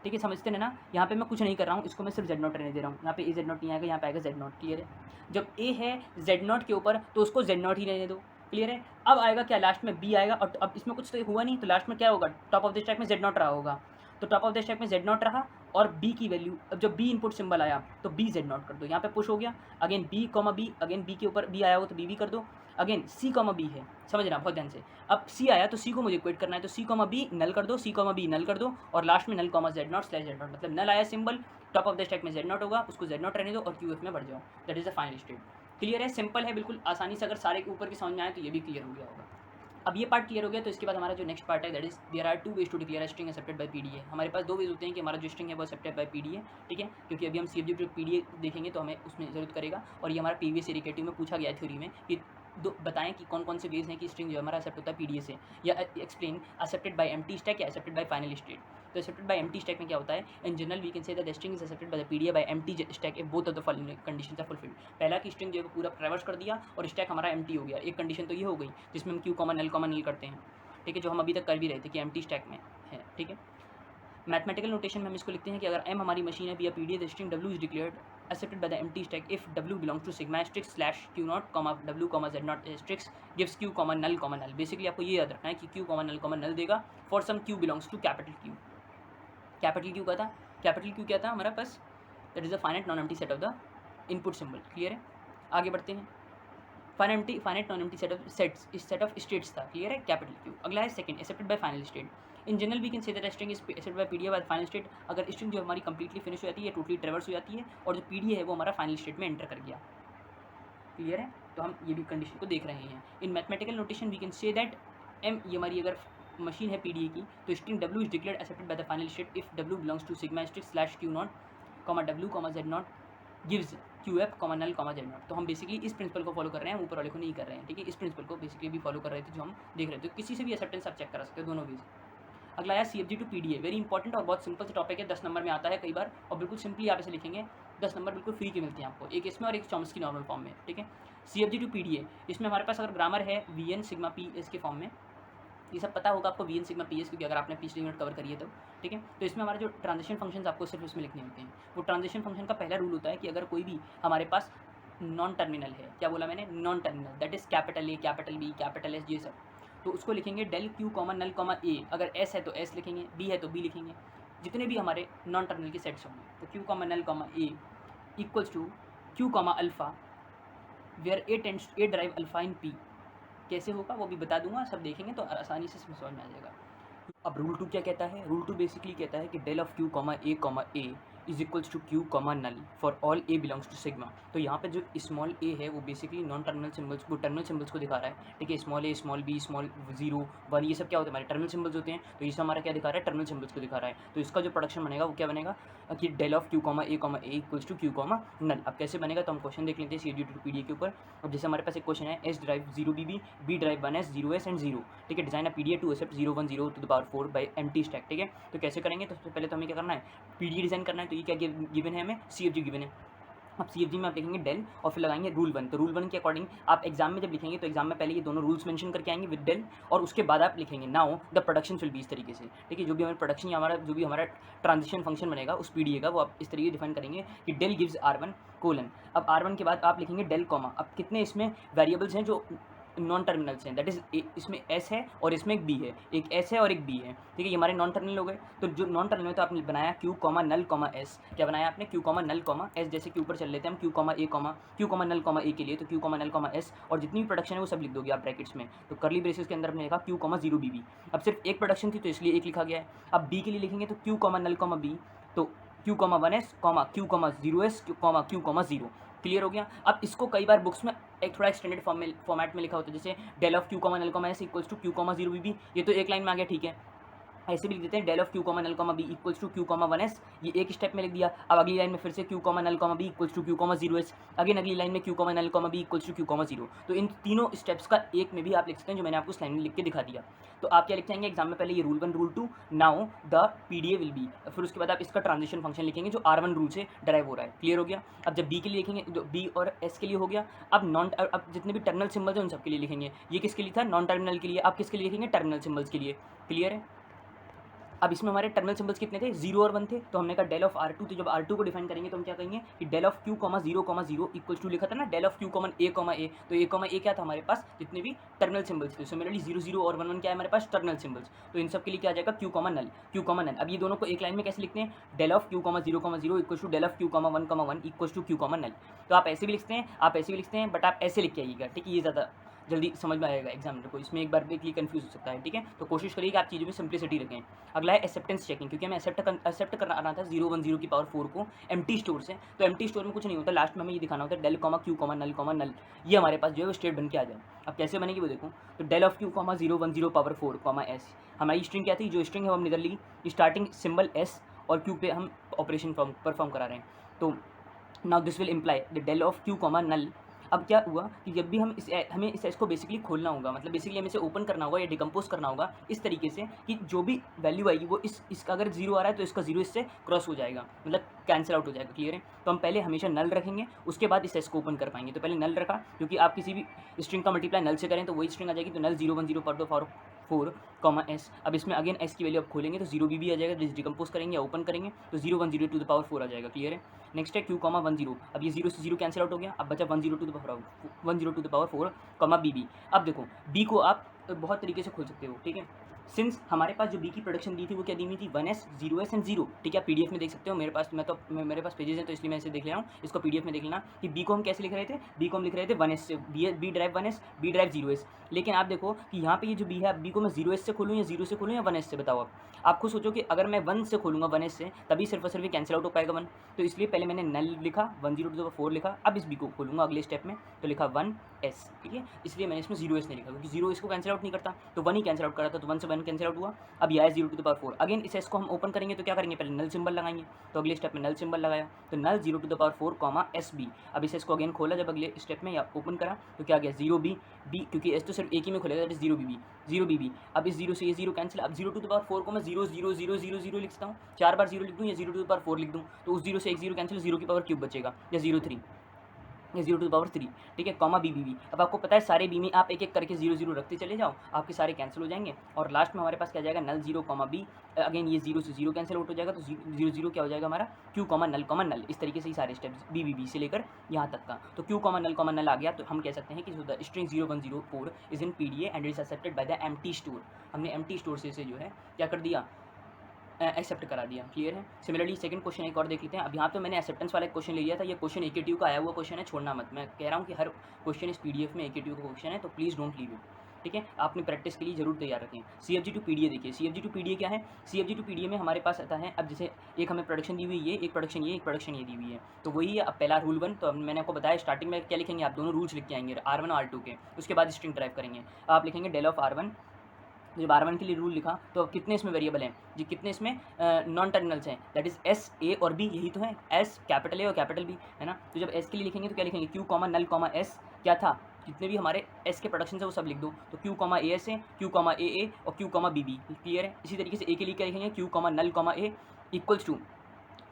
ठीक है, समझते हैं ना। यहाँ पे मैं कुछ नहीं कर रहा हूँ, इसको मैं सिर्फ जेड नॉट रहने दे रहा हूँ, यहाँ पे ए जेड नॉट नहीं आएगा, यहाँ पे आएगा जेड नॉट, क्लियर है। जब ए है जेड नॉट के ऊपर तो उसको जेड नॉट ही रहने दो, क्लियर है। अब आएगा क्या, लास्ट में बी आएगा, और अब इसमें कुछ तो हुआ नहीं, तो लास्ट में क्या होगा, टॉप ऑफ द स्टैक में जेड नॉट रहा होगा, तो टॉप ऑफ द स्टैक में जेड नॉट रहा, और बी की वैल्यू, अब जब बी इनपुट सिंबल आया तो बी जेड नॉट कर दो, यहाँ पे पुश हो गया। Again B comma B, again B के ऊपर बी आया हो तो बी कर दो। अगेन सी कॉमा बी है, समझना बहुत ध्यान से। अब सी आया तो सी को मुझे इक्वेट करना है, तो सी कॉमा बी नल कर दो, सी कॉमा बी नल कर दो, और लास्ट में null comma Z naught slash z naught, मतलब नल आया symbol, top of the stack में जेड नॉट होगा, उसको जेड नॉट रहने दो और QF में बढ़ जाओ, that is the final state. Clear है, सिंपल है बिल्कुल आसानी से, अगर सारे ऊपर की समझ में आए तो ये भी क्लियर हो गया होगा। अब ये पार्ट क्लियर हो गया, तो इसके बाद हमारा जो नेक्स्ट पार्ट है that is there are 2 ways to declare string accepted by PDA. हमारे पास दो वेज होते हैं कि हमारा जो स्ट्रिंग है वो एक्सेप्टेड बाय पीडीए, ठीक है, क्योंकि अभी हम CFG टू पीडीए देखेंगे तो हमें उसमें जरूरत करेगा। और ये हमारा प्रीवियस इरिकेटिव में पूछा गया है थ्योरी में कि दो बताएं कि कौन कौन से वेज हैं कि स्ट्रिंग जो हमारा एक्सेप्ट होता है पीडीए से, या explain accepted by empty stack या एक्सेप्टेड बाय फाइनल स्टेट। तो एक्सेप्टेड बाय एम्प्टी स्टैक में क्या होता है, in general we can say that the string is accepted by the PDA by empty stack if both of the following conditions are fulfilled. पहला की string जो है पूरा ट्रैवर्स कर दिया और स्टैक हमारा एम्प्टी हो गया, एक कंडीशन तो ये हो गई जिसमें हम क्यू कॉमन एल करते हैं, ठीक है, जो हम अभी तक कर भी रहे थे कि एम्प्टी स्टैक में है, ठीक है। मैथमेटिकल नोटेशन में हम इसको लिखते हैं कि अगर M हमारी मशीन है, be PDA the string W is declared accepted by the empty stack if W belongs to sigma asterisk slash Q not comma W comma Z naught asterisk gives Q comma null. Basically आपको ये याद रखना है कि Q comma null देगा for some Q belongs to capital Q। Capital Q का था, capital Q क्या था हमारा पास, that is the finite non empty set of the input symbol, clear है। आगे बढ़ते हैं, finite non empty set of sets, इस सेट ऑफ स्टेट्स था, क्लियर है, कैपिटल Q। अगला है second accepted by final state. In general we can say that string is accepted by PDA bye final state. अगर string जो हमारी completely finish हो जाती है, टोटली ट्रेवर्स हो जाती है, और जो पीडीए है वो हमारा फाइनल स्टेट में एंटर कर गया, क्लियर है। तो हम ये भी कंडीशन को देख रहे हैं। In mathematical notation we can say that M ये हमारी अगर मशीन है पीडीए की, तो string W is declared accepted by the final state if W belongs to sigma asterisk slash Q not comma W comma Z naught gives QF comma null comma Z naught. तो हम basically इस principal को follow कर रहे हैं, ऊपर वाले को नहीं कर रहे हैं, ठीक है। इस प्रिंसिपल को बेसिकली भी फॉलो कर रहे थे जो हम देख रहे थे। तो किसी से भी एक्सेप्टेंस आप चेक करा सकते हो, दोनों वेज। अगला आया CFG to PDA, very important और बहुत सिंपल से टॉपिक है, 10 नंबर में आता है कई बार, और बिल्कुल सिंपली आप इसे लिखेंगे, 10 नंबर बिल्कुल फ्री के मिलते हैं आपको, एक इसमें और एक चॉम्स्की नॉर्मल फॉर्म में, ठीक है। CFG टू पीडीए, इसमें हमारे पास अगर ग्रामर है VN सिग्मा PS के फॉर्म में, ये सब पता होगा आपको VN सिग्मा PS, क्योंकि अगर आपने पिछली यूनिट कवर करी है तो, ठीक है। तो इसमें हमारे जो ट्रांजिशन फंक्शंस आपको सिर्फ इसमें लिखने होते हैं। वो ट्रांजिशन फंक्शन का पहला रूल होता है कि अगर कोई भी हमारे पास नॉन टर्मिनल है, क्या बोला मैंने, non terminal, that is capital A capital B capital S ये सब, तो उसको लिखेंगे del Q comma null comma ए, अगर एस है तो एस लिखेंगे, बी है तो बी लिखेंगे, जितने भी हमारे नॉन टर्मिनल के सेट्स होंगे। तो Q comma null comma A equals to Q comma alpha where A tends A drive alpha in P. कैसे होगा वो भी बता दूंगा, सब देखेंगे तो आसानी से समझ में आ जाएगा। अब रूल 2 क्या कहता है? रूल 2 बेसिकली कहता है कि del of Q comma A is equals to Q comma null for all A belongs to sigma. तो यहाँ पे जो स्मॉल ए है वो बेसिकली नॉन टर्मिनल सिम्बल्स को टर्मिनल सिम्बल्स को दिखा रहा है, ठीक है। Small A, small B, small 0, 1 ये सब क्या होते हैं? हमारे टर्मिनल सिम्बल्स होते हैं। तो ये हमारा क्या दिखा रहा है? टर्मिनल सिम्बल्स को दिखा रहा है। तो इसका जो प्रोडक्शन बनेगा वो क्या बनेगा कि del of Q comma A equals to Q comma null. अब कैसे बनेगा तो हम क्वेश्चन देख लेते हैं C D to P D के ऊपर। अब जैसे हमारे पास एक क्वेश्चन है S drive 0 B drive 1s 0s and 0, ठीक है। Design a PDA to accept 0 1 0 to the power 4 by empty stack, ठीक है। तो कैसे करेंगे? तो सबसे पहले तो हमें क्या करना है? पीडीए डिजाइन करना है। तो ये क्या गिवन है हमें? सीएफजी गिवन है। अब सीएफजी में आप लिखेंगे डेल और फिर लगाएंगे रूल 1। तो रूल 1 के अकॉर्डिंग आप एग्जाम में जब लिखेंगे तो एग्जाम में पहले ये दोनों रूल्स मेंशन करके आएंगे विद डेल, और उसके बाद आप लिखेंगे now the production will be, इस तरीके से, ठीक है। जो भी हमारा प्रोडक्शन या हमारा जो भी हमारा ट्रांजिशन फंक्शन बनेगा उस पीडीए का, वो आप इस तरीके डिफाइन करेंगे कि डेल गिव्स R1 कोलन। अब R1 के बाद आप लिखेंगे डेल कॉमा। अब कितने इसमें वेरिएबल्स हैं जो नॉन टर्मिनल्स हैं, दैट इज इसमें एस है और इसमें एक बी है, एक एस है और एक बी है, ठीक है। ये हमारे नॉन टर्मिनल हो गए। तो जो नॉन टर्मिनल तो आपने बनाया Q comma null comma S. क्या बनाया आपने? Q comma null comma S. जैसे कि ऊपर चल लेते हैं हम क्यू कॉमा नल कॉमा ए के लिए, तो Q comma null comma S, और जितनी भी प्रोडक्शन है वो सब लिख दोगे आप ब्रैकेट्स में। तो करली ब्रेसेस के अंदर हमने लिखा क्यू कॉमा 0 बी। अब सिर्फ एक प्रोडक्शन थी तो इसलिए एक लिखा गया है। अब बी के लिए लिखेंगे तो Q comma null comma B, तो Q comma 1s Q comma 0s Q comma 0। Clear हो गया। अब इसको कई बार बुक्स में एक थोड़ा एक्सटेंडेड फॉर्मेट में लिखा होता है, जैसे del of Q comma null comma S equals to Q comma 0 B. ये तो एक लाइन में आ गया, ठीक है। ऐसे भी लिख देते हैं del of Q comma null comma B equals to Q comma 1s, ये एक स्टेप में लिख दिया। अब अगली लाइन में फिर से Q comma null comma B equals to Q comma 0s, again अगली लाइन में Q comma null comma B equals to Q comma 0। तो इन तीनों स्टेप्स का एक में भी आप लिख सकते हैं, जो मैंने आपको स्लाइड में लिख के दिखा दिया। तो आप क्या लिख जाएंगे एग्जाम में? पहले ये rule 1 rule 2 now the PDA will be, फिर उसके बाद आप इसका ट्रांजिशन फंक्शन लिखेंगे जो R1 रूल से डराइव हो रहा है। क्लियर हो गया। अब जब बी के लिए लिखेंगे, जो बी और एस के लिए हो गया। अब जितने भी टर्मिनल सिंबल्स हैं उन सब के लिए लिखेंगे। ये किसके लिए था? नॉन टर्मिनल के लिए। आप किसके लिए लिखेंगे? टर्मिनल सिंबल्स के लिए। क्लियर है। अब इसमें हमारे टर्मिनल सिंबल्स कितने थे? 0 और 1 थे। तो हमने कहा डेल ऑफ R2। तो जब R2 को डिफाइन करेंगे तो हम क्या कहेंगे कि del of Q comma 0 equals to लिखा था ना del of Q common A. तो ए कॉमा ए क्या था हमारे पास? जितने भी टर्मिनल सिंबल्स थे। सिमिलरली 0 0 और 1 1 क्या है हमारे पास? Terminal symbols. तो इन सब के लिए क्या आ जाएगा? Q comma null. अब ये दोनों को एक लाइन में कैसे लिखते हैं? Del of Q comma 0 equals to del of Q comma 1 equals to Q comma null. तो आप ऐसे भी लिखते हैं, बट आप ऐसे लिख के आइएगा, ठीक है। ये ज़्यादा जल्दी समझ में आएगा एग्जामिनर को, इसमें एक बार के लिए कंफ्यूज हो सकता है, ठीक है। तो कोशिश करिए कि आप चीज़ों में सिंप्लिसिटी रखें। अगला है एक्सेप्टेंस चेकिंग, क्योंकि हमें एक्सेप्ट करना आना था 0 1 0 की पावर 4 को एम्प्टी स्टोर से। तो एम्प्टी स्टोर में कुछ नहीं होता, लास्ट में हमें ये दिखाना होता है डेल कॉमा क्यू कॉमा नल, ये हमारे पास जो है वो स्टेट बन के आ जाए। अब कैसे बनेगी वो देखो। तो del of Q comma 0 1 0 power 4 comma S, हमारी स्ट्रिंग क्या थी? जो स्ट्रिंग है वो हमने इधर ली, स्टार्टिंग सिंबल एस और क्यू पे हम ऑपरेशन परफॉर्म करा रहे हैं। तो now this will imply the del of Q comma null. अब क्या हुआ कि जब भी हमें इस एस को बेसिकली खोलना होगा, मतलब बेसिकली हमें इसे ओपन करना होगा या डिकम्पोज करना होगा इस तरीके से कि जो भी वैल्यू आएगी वो इसका अगर 0 आ रहा है तो इसका 0 इससे क्रॉस हो जाएगा, मतलब कैंसिल आउट हो जाएगा। क्लियर है। तो हम पहले हमेशा नल रखेंगे, उसके बाद इस एस को ओपन कर पाएंगे। तो पहले नल रखा, क्योंकि आप किसी भी स्ट्रिंग का मल्टीप्लाई नल से करें तो वही स्ट्रिंग आ जाएगी। तो नल 0 1 0 पावर 4 कॉमा एस। अब इसमें अगेन एस की वैल्यू आप खोलेंगे तो 0 भी आ जाएगा, डिकम्पोज करेंगे या ओपन करेंगे तो 0 1 0 टू द पावर 4 आ जाएगा। क्लियर है। नेक्स्ट है क्यू कॉमा 1 0। अब ये 0 से 0 कैंसिल आउट हो गया। अब बचा 1 0 to the power 4 comma B. अब देखो बी को आप बहुत तरीके से खोल सकते हो, ठीक है। सिंस हमारे पास जो बी की प्रोडक्शन दी थी वो क्या दी हुई थी? 1s 0s एंड 0, ठीक है। पीडीएफ में देख सकते हो, मेरे पास पेजेस हैं तो इसलिए मैं इसे देख ले रहा हूँ। इसको पीडीएफ में देख लेना कि बी को हम कैसे लिख रहे थे। बी को हम लिख रहे थे 1s से, B drive 1s, B drive 0s। लेकिन आप देखो कि यहाँ पे ये जो बी है, बी को मैं 0s से खोलूँ या 0 से खोलूँ या 1s से, बताओ आप खुद सोचो कि अगर मैं 1 से खोलूँगा 1s से तभी सिर्फ और सिर्फ कैंसिल आउट हो पाएगा 1। तो इसलिए पहले मैंने नल लिखा, 1 0 टू द 4 लिखा। अब इस बी को खोलूँगा अगले स्टेप में तो लिखा 1s, ठीक है। इसलिए मैंने इसमें 0s नहीं लिखा, क्योंकि 0 इसको कैंसिल आउट नहीं करता, तो 1 ही कैंसिल आउट कर रहा था, तो 1 से 1 कैंसिल आउट हुआ। अब यह है 0 टू द पावर 4। अगेन इस एस को हम ओपन करेंगे तो क्या करेंगे? पहले नल सिंबल लगाएंगे। तो अगले स्टेप में नल सिंबल लगाया तो null 0 to the power 4 comma S B. अब इस एस को अगेन खोला जब अगले स्टेप में या ओपन करा तो क्या गया? 0 बी, क्योंकि एस तो सिर्फ एक ही में खुलेगा, दैट इज 0 बी। अब इस 0 से ये 0 कैंसिल। अब 0 टू द पावर 4 को मैं 0 0 0 0 0 लिखता हूँ, 4 बार 0 लिख दूँ या 0 टू द पावर 4 लिख दूँ, तो उस 0 से एक 0 कैंसिल, 0 की पावर क्यूब बचेगा या 0 3। या 0 टू द पावर 3, ठीक है, कॉमा बी। अब आपको पता है सारे बी में आप एक एक करके 0 0 रखते चले जाओ, आपके सारे कैंसिल हो जाएंगे और लास्ट में हमारे पास क्या जाएगा, नल 0 कॉमा बी। अगेन ये 0 से 0 कैंसिल आउट हो जाएगा, तो 0 0 क्या हो जाएगा हमारा, क्यू कॉमा नल। इस तरीके से ही सारे स्टेप्स बी से लेकर यहाँ तक का। तो क्यू कॉमा नल आ गया, तो हम कह सकते हैं कि the string 0104 is in PDA and is accepted by the empty store. हमने एम्प्टी स्टोर से इसे जो है क्या कर दिया, एक्सेप्ट करा दिया। क्लियर है। सिमिलरली सेकंड क्वेश्चन एक और देख लेते हैं। अब यहाँ पे मैंने एक्सेप्टेंस वाला क्वेश्चन ले लिया था, ये क्वेश्चन AKTU का आया हुआ क्वेश्चन है, छोड़ना मत। मैं कह रहा हूँ कि हर क्वेश्चन इस PDF में AKTU का क्वेश्चन है, तो प्लीज़ डोंट लीव इट, ठीक है। आपने प्रैक्टिस के लिए जरूर तैयार रखें। CFG टू PDA देखिए, CFG टू PDA क्या है, CFG टू PDA में हमारे पास आता है, अब जैसे एक हमें प्रोडक्शन दी हुई है, एक प्रोडक्शन ये, एक प्रोडक्शन ये दी हुई है, तो वही है। अब पहला रूल 1, तो मैंने आपको बताया स्टार्टिंग में क्या लिखेंगे, आप दोनों रूल्स लिख के आएंगे R1 और R2 के, उसके बाद स्ट्रिंग ड्राइव करेंगे। आप लिखेंगे डेल ऑफ R1। जब R1 के लिए रूल लिखा तो अब कितने इसमें वेरिएबल हैं जी, कितने इसमें नॉन टर्मिनल्स हैं, दैट इज S A और B, यही तो है, S कैपिटल A और कैपिटल B, है ना। तो जब S के लिए लिखेंगे तो क्या लिखेंगे, Q comma null comma S, क्या था, जितने भी हमारे S के प्रोडक्शन है वो सब लिख दो, तो Q कॉमा AS है, Q कॉमा AA और Q कॉमा BB। क्लियर है। इसी तरीके से A के लिए क्या लिखेंगे, Q comma null comma A equals to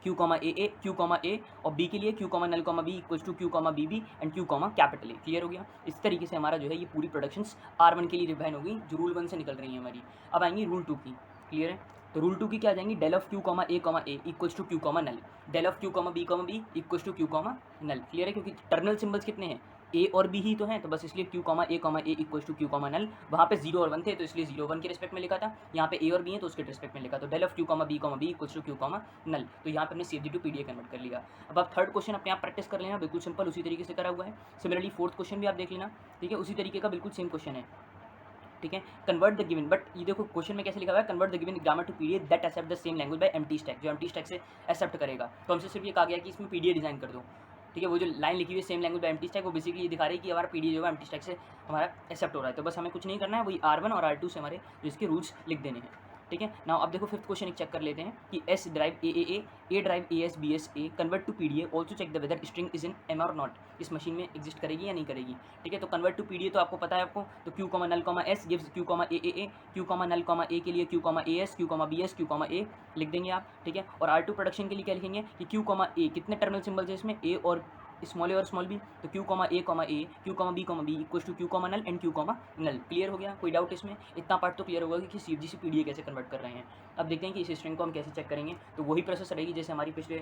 Q comma Q comma A, और B के लिए Q comma null comma B equals to Q comma BB and Q comma capital A। Clear हो गया। इस तरीके से हमारा जो है ये पूरी प्रोडक्शंस R1 के लिए डिफाइन हो गई, जो रूल 1 से निकल रही है हमारी। अब आएंगी रूल 2 की। क्लियर है। तो रूल 2 की क्या आ जाएंगी, del of Q comma A equals to Q comma null, del of Q comma B equals to Q comma null. Clear है, क्योंकि टर्मिनल सिंबल्स कितने हैं, A और B ही तो हैं, तो बस इसलिए Q comma A equals to Q comma null. वहाँ पे 0 और 1 थे तो इसलिए 0 1 के रिस्पेक्ट में लिखा था, यहाँ पे A और B है तो उसके रिस्पेक्ट में लिखा, तो del of Q comma B equals to Q comma null. तो यहाँ पे हमने CFG टू PDA कन्वर्ट कर लिया। अब आप थर्ड क्वेश्चन अपने आप प्रैक्टिस कर लेना, बिल्कुल सिंपल उसी तरीके से करा हुआ है। सिमिलरली फोर्थ क्वेश्चन भी आप देख लेना, ठीक है, उसी तरीके का बिल्कुल सेम क्वेश्चन है, ठीक है। कन्वर्ट द गिवन, बट ये देखो क्वेश्चन में कैसे लिखा हुआ है, convert the given grammar to PDA that accept the same language by empty stack, जो एम्प्टी स्टैक से एक्सेप्ट करेगा। तो हमसे सिर्फ ये कहा गया कि इसमें PDA डिजाइन कर दो, ठीक है। वो जो लाइन लिखी हुई है same language by empty stack, वो बेसिकली ये दिखा रही है कि हमारा PDA जो है एम्प्टी स्टैक से हमारा एक्सेप्ट हो रहा है। तो बस हमें कुछ नहीं करना है, वही R1 और R2 से हमारे जो इसके रूल्स लिख देने हैं, ठीक है। नाउ अब देखो फिफ्थ क्वेश्चन एक चेक कर लेते हैं कि S derive A derive AS BS A convert to PDA also check the whether string is in M और नॉट, इस मशीन में एग्जिस्ट करेगी या नहीं करेगी, ठीक है। तो कन्वर्ट टू PDA तो आपको पता है आपको, तो Q comma null comma S gives Q comma A Q comma null comma A के लिए Q comma AS Q comma BS Q comma A लिख देंगे आप, ठीक है। और R2 प्रोडक्शन के लिए क्या लिखेंगे कि Q कॉमा A, कितने टर्मिनल सिंबल्स है इसमें, A और स्मॉल ए और स्मॉल बी, तो Q comma A Q comma B equals to Q comma null and Q comma null. Clear हो गया, कोई डाउट इसमें, इतना पार्ट तो क्लियर होगा कि CFG से PDA कैसे कन्वर्ट कर रहे हैं। अब देखते हैं कि इस स्ट्रिंग को हम कैसे चेक करेंगे, तो वही प्रोसेस रहेगी जैसे हमारी पिछले।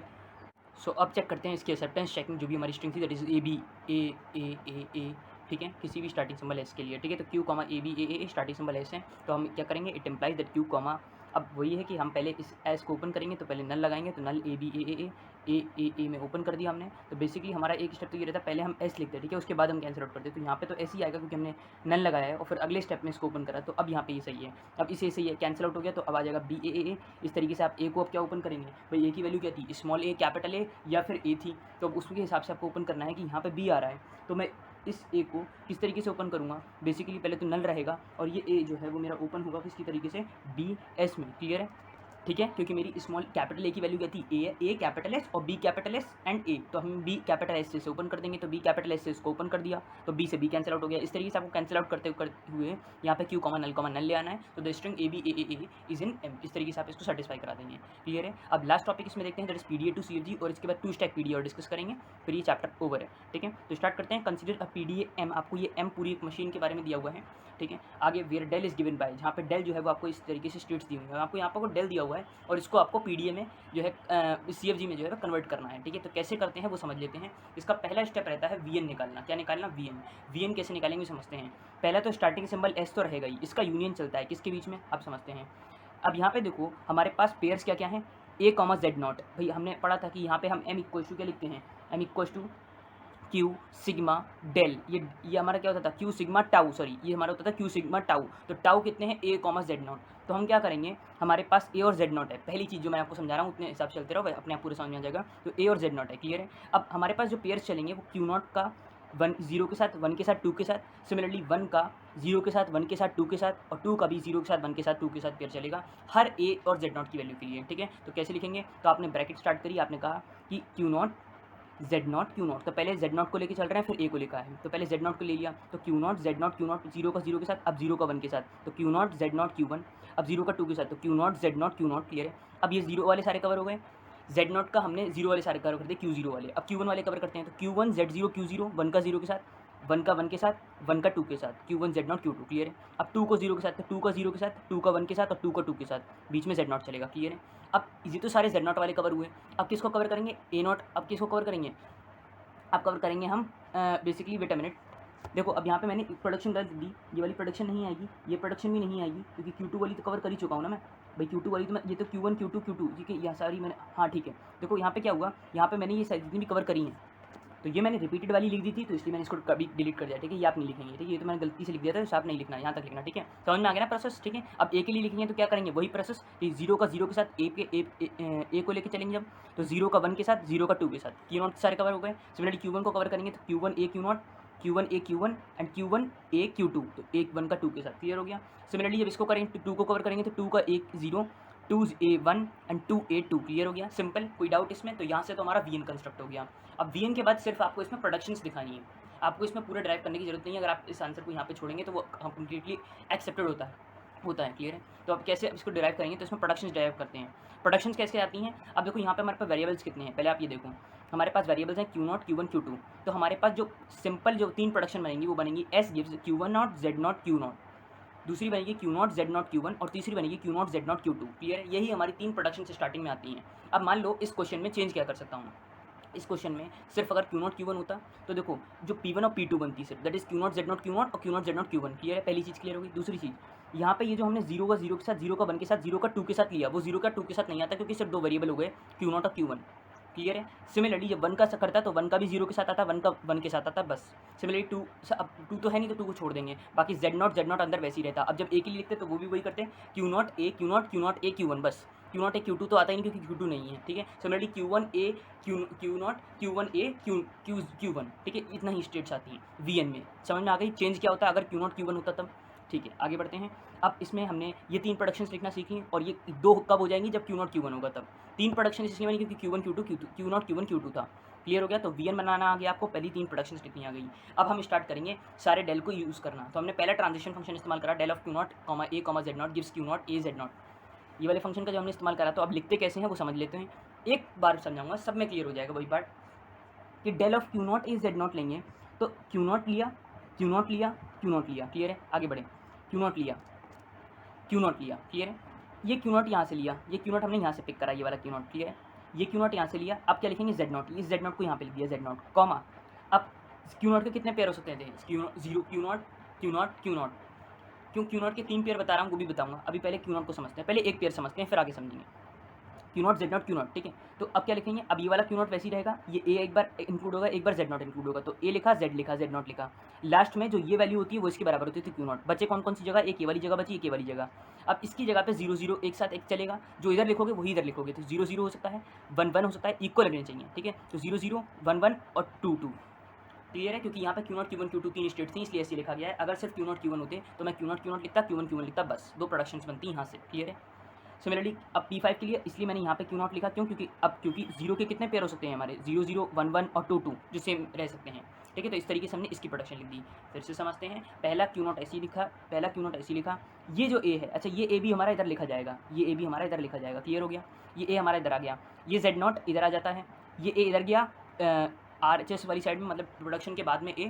सो अब चेक करते हैं इसकी एक्सेप्टेंस चेकिंग, जो भी हमारी स्ट्रिंग थी दैट इज AB A, ठीक है, किसी भी स्टार्टिंग सिंबल एस के लिए, ठीक है। तो Q comma AB A starting symbol S है, तो हम क्या करेंगे, it implies that Q comma, अब वही है कि हम पहले इस एस को ओपन करेंगे, तो पहले नल लगाएंगे, तो नल AB A में ओपन कर दिया हमने। तो बेसिकली हमारा एक स्टेप तो ये रहता है, पहले हम एस लिखते हैं, ठीक है, उसके बाद हम कैंसिल आउट करते हैं। तो यहाँ पे तो ऐसे ही आएगा क्योंकि हमने नल लगाया है और फिर अगले स्टेप में इसको ओपन करा, तो अब यहाँ पे ये सही है। अब इसे सही है, कैंसिल आउट हो गया, तो अब आ जाएगा BA। इस तरीके से आप A को अब क्या ओपन करेंगे, भाई A की वैल्यू क्या थी, स्मॉल a कैपिटल A या फिर A थी, तो अब उसके हिसाब से आपको ओपन करना है कि यहाँ पे B आ रहा है, तो मैं इस A को किस तरीके से ओपन करूँगा, बेसिकली पहले तो नल रहेगा और ये A जो है वो मेरा ओपन होगा किसकी तरीके से, BS में। क्लियर है, ठीक है, क्योंकि मेरी स्मॉल कैपिटल A की वैल्यू क्या थी, A कैपिटल S और B capital S and A, तो हम B कैपिटल S से ओपन कर देंगे, तो B कैपिटल S से इसको ओपन कर दिया, तो B से B कैंसिल आउट हो गया। इस तरीके से आपको कैंसिल आउट करते हुए यहाँ पे Q कॉमा नल ले आना है, तो the string AB A is in M, इस तरीके से आप इसको सेटिस्फाई करा देंगे। क्लियर है। अब लास्ट टॉपिक इसमें देखते हैं, that is PDA to CFG, और इसके बाद 2 स्टैक PDA और डिस्कस करेंगे, फिर ये चैप्टर ओवर है, ठीक है। तो स्टार्ट करते हैं। कंसीडर अ PDA M, आपको ये M पूरी एक मशीन के बारे में दिया हुआ है, ठीक है। आगे where del is given by, जहाँ पे डेल जो है वो आपको इस तरीके से स्टेट्स दी हुई है, आपको यहाँ पर डेल दिया हुआ है और इसको आपको PDA में जो है CFG में जो है कन्वर्ट करना है, ठीक है। तो कैसे करते हैं वो समझ लेते हैं। इसका पहला स्टेप रहता है VN निकालना। क्या निकालना, VN कैसे निकालेंगे समझते हैं। पहला तो स्टार्टिंग सिंबल S तो रहेगा ही, इसका यूनियन चलता है किसके बीच में, आप समझते हैं। अब यहाँ पे देखो हमारे पास पेयर्स क्या क्या हैं, A कॉमा Z नॉट, भाई हमने पढ़ा था कि यहाँ पे हम M इक्वल्स टू क्या लिखते हैं, M equals to Q sigma del, ये हमारा क्या होता था, Q सिग्मा टाउ, सॉरी ये हमारा होता था Q सिग्मा टाउ। तो टाउ कितने हैं, A कॉमा Z नॉट। तो हम क्या करेंगे, हमारे पास A और Z नॉट है, पहली चीज़ जो मैं आपको समझा रहा हूँ उतने हिसाब से चलते रहो, अपने आप पूरे समझ में आ जाएगा। तो A और Z नॉट है, क्लियर है। अब हमारे पास जो पेयर्स चलेंगे वो Q नॉट का 1 0 के साथ, 1 के साथ, 2 के साथ, सिमिलरली 1 का 0 के साथ, 1 के साथ, 2 के साथ, और 2 का भी 0 के साथ, 1 के साथ, 2 के साथ पेयर चलेगा हर A और Z नॉट की वैल्यू के लिए, ठीक है। तो कैसे लिखेंगे, तो आपने ब्रैकेट स्टार्ट करी, आपने कहा कि Q not Z not Q not, तो पहले Z नॉट को लेके चल रहे हैं, फिर A को लेकर है, तो पहले Z नॉट को ले लिया, तो Q not Z not Q not 0 का 0 के साथ, अब 0 का 1 के साथ, तो Q not Z not Q1, अब 0 का 2 के साथ, तो Q not Z not Q not. Clear है। अब ये 0 वाले सारे कवर हो गए, जेड नॉट का हमने जीरो वाले सारे कवर कर दिए, क्यू जीरो वाले। अब क्यू वन वाले कवर करते हैं, तो Q one Z zero Q zero, one का जीरो के साथ, वन का वन के साथ, वन का टू के साथ, Q one Z not Q two, clear है। अब टू को जीरो के साथ, तो टू का जीरो के साथ, टू का वन के साथ और टू का टू के साथ, बीच में जेड नॉट चलेगा, क्लियर है। अब ये तो सारे जेड नॉट वाले कवर हुए। अब किसको कवर करेंगे, ए नॉट। अब किसको कवर करेंगे, अब कवर करेंगे हम बेसिकली, वेट अ मिनट, देखो अब यहाँ पे मैंने प्रोडक्शन कर दी, ये वाली प्रोडक्शन नहीं आएगी, ये प्रोडक्शन भी नहीं आएगी, क्योंकि Q2 वाली तो कवर कर ही चुका हूँ ना मैं भाई। Q2 वाली तो मैं, ये तो Q1 Q2 Q2, ठीक है, यह सारी मैंने, हाँ ठीक है। देखो यहाँ पे क्या हुआ, यहाँ पे मैंने ये सारी जितनी भी कवर करी हैं, तो ये मैंने रिपीटेड वाली लिख दी थी, तो इसलिए मैंने इसको कभी डिलीट कर दिया, ठीक है। ये आप नहीं लिखेंगे, ठीक है, ये तो मैंने गलती से लिख दिया था, आप नहीं लिखना, यहाँ तक लिखना, ठीक है। समझ में आ गया ना प्रोसेस, ठीक है। अब ए के लिए लिखेंगे तो क्या करेंगे, वही प्रोसेस, जीरो का जीरो के साथ ए को लेकर चलेंगे जब, तो जीरो का वन के साथ, जीरो का टू के साथ, क्यू नॉट सारे कवर हो गए। सिमिलरली Q1 को कवर करेंगे तो Q1 A Q not, Q1 A Q1 and Q1 A Q2, तो एक वन का टू के साथ, क्लियर हो गया। सिमिलरली जब इसको करेंगे तो टू को कवर करेंगे तो टू का एक zero, two A one and two A two, clear हो गया, सिंपल, कोई डाउट इसमें। तो यहाँ से तो हमारा वीएन कंस्ट्रक्ट हो गया। अब वीएन के बाद सिर्फ आपको इसमें प्रोडक्शंस दिखानी है, आपको इसमें पूरा ड्राइव करने की जरूरत नहीं है। अगर आप इस आंसर को यहाँ पे छोड़ेंगे तो वो कम्प्लीटली एक्सेप्टेड होता है, क्लियर है। तो अब कैसे इसको डिराइव करेंगे, तो इसमें प्रोडक्शंस डिराइव करते हैं। प्रोडक्शंस कैसे आती हैं, अब देखो यहाँ पे हमारे पास वेरिएबल्स कितने हैं, पहले आप ये देखो, हमारे पास वेरिएबल्स हैं Q0 Q1 Q2। तो हमारे पास जो सिंपल जो तीन प्रोडक्शन बनेंगी वो बनेंगी S gives Q1 Z0 Q0, दूसरी बनेगी Q0 Z0 Q1 और तीसरी बनेगी Q0 Z0 Q2, क्लियर है। यही हमारी तीन प्रोडक्शन से स्टार्टिंग में आती हैं। अब मान लो इस क्वेश्चन में चेंज क्या कर सकता हूँ, इस क्वेश्चन में सिर्फ अगर Q0 Q1 होता तो देखो जो P1 और P2 बनती सिर्फ, that is Q0 Z0 Q0 और Q0 Z0 Q1, क्लियर है। पहली चीज़ क्लियर होगी। दूसरी चीज़ यहाँ पे ये जो हमने जीरो का जीरो के साथ, जीरो का वन के साथ, जीरो का टू के साथ लिया, वो जीरो का टू के साथ नहीं आता क्योंकि सिर्फ दो वेरिएबल हो गए, Q0 और Q1, क्लियर है। सिमिलरली जब वन का करता तो वन का भी जीरो के साथ आता, वन का वन के साथ आता, बस। सिमिलरली टू, अब टू तो है नहीं तो टू को छोड़ देंगे, बाकी Z0 अंदर वैसे ही रहता। अब जब ए के लिए लिखते तो वो भी वही करते हैं, Q0 A Q1, बस। Q0 A Q2 तो आता ही नहीं क्योंकि Q2 नहीं है, ठीक है। Similarly Q1 A Q0 Q1 A Q1, ठीक है। इतना ही स्टेट्स आती हैं VN में, समझ में आ गई चेंज क्या होता है अगर Q0 Q1 होता तब, ठीक है। आगे बढ़ते हैं। अब इसमें हमने ये तीन प्रोडक्शंस लिखना सीखी, और ये दो कब हो जाएंगी, जब Q0 Q1 होगा तब। तीन प्रोडक्शन इसलिए बनी क्योंकि Q1 Q2 Q0 Q1 Q2 था, क्लियर हो गया। तो VN बनाना आ गया आपको, पहली तीन प्रोडक्शंस लिखनी आ गई। अब हम स्टार्ट करेंगे सारे डेल को यूज़ करना। तो हमने पहला ट्रांजिशन फंक्शन इस्तेमाल करा, del of Q0 A Z0 gives Q0 A Z0, ये वाले फंक्शन का जो हमने इस्तेमाल करा। तो अब लिखते कैसे हैं वो समझ लेते हैं, एक बार समझाऊंगा, सब में क्लियर हो जाएगा वही पार्ट, कि del of Q0 A Z0 लेंगे तो Q0 लिया, Q0 लिया, Q0 लिया, क्लियर है। आगे बढ़े, Q0 लिया, Q0 लिया, क्लियर है। ये Q0 यहाँ से लिया, ये Q0 हमने यहाँ से पिक करा, ये वाला Q0, क्लियर है। ये Q0 यहाँ से लिया, अब क्या लिखेंगे Z0, इस Z0 को यहाँ पे लिख दिया Z0, कॉमा। अब Q0 के कितने पेयर हो सकते हैं, जीरो Q0 Q0 Q0, क्यों Q0 के तीन पेयर बता रहा हूँ वो भी बताऊँगा। अभी पहले Q0 को समझते हैं, पहले एक पेयर समझते हैं फिर आगे समझेंगे। Q0 Z0 Q0, ठीक है। तो अब क्या लिखेंगे, अब ये वाला Q0 वैसे ही रहेगा, ये A एक बार इंक्लूड होगा, एक बार Z0 इंक्लूड होगा, तो A लिखा, Z लिखा, Z0 लिखा। लास्ट में जो ये वैल्यू होती है वो इसके बराबर होती है Q0। बचे कौन कौन सी जगह, एक ये वाली जगह बची, एक ये वाली जगह। अब इसकी जगह पे 0 0 एक साथ एक चलेगा, जो इधर लिखोगे वही इधर लिखोगे, तो 0 0 हो सकता है, 1 1 हो सकता है, इक्वल लगने चाहिए, ठीक है। तो 0 0 1 1 और 2 2, क्लियर है। क्योंकि यहाँ पे Q0 Q1 Q2 तीन स्टेट थी इसलिए ऐसे लिखा गया है। अगर सिर्फ Q0 Q1 होते तो मैं Q0 Q0 लिखता, Q1 Q1 लिखता, बस दो प्रोडक्शंस बनती यहाँ से, क्लियर है। सिमिलरली अब P5 के लिए इसलिए मैंने यहाँ पे Q0 लिखा, क्यों, क्योंकि जीरो के कितने पेयर हो सकते हैं हमारे, 0 0 1 1 और 2 2 जो सेम रह सकते हैं, ठीक है। तो इस तरीके से हमने इसकी प्रोडक्शन लिख दी। फिर से समझते हैं, पहला Q0 ऐसे लिखा, पहला Q0 ऐसे लिखा, ये जो A है, अच्छा ये A भी हमारा इधर लिखा जाएगा, ये A भी हमारा इधर लिखा जाएगा, क्लियर हो गया। ये A हमारा इधर आ गया, ये Z0 इधर आ जाता है, ये A इधर गया RHS वाली साइड में, मतलब प्रोडक्शन के बाद में A,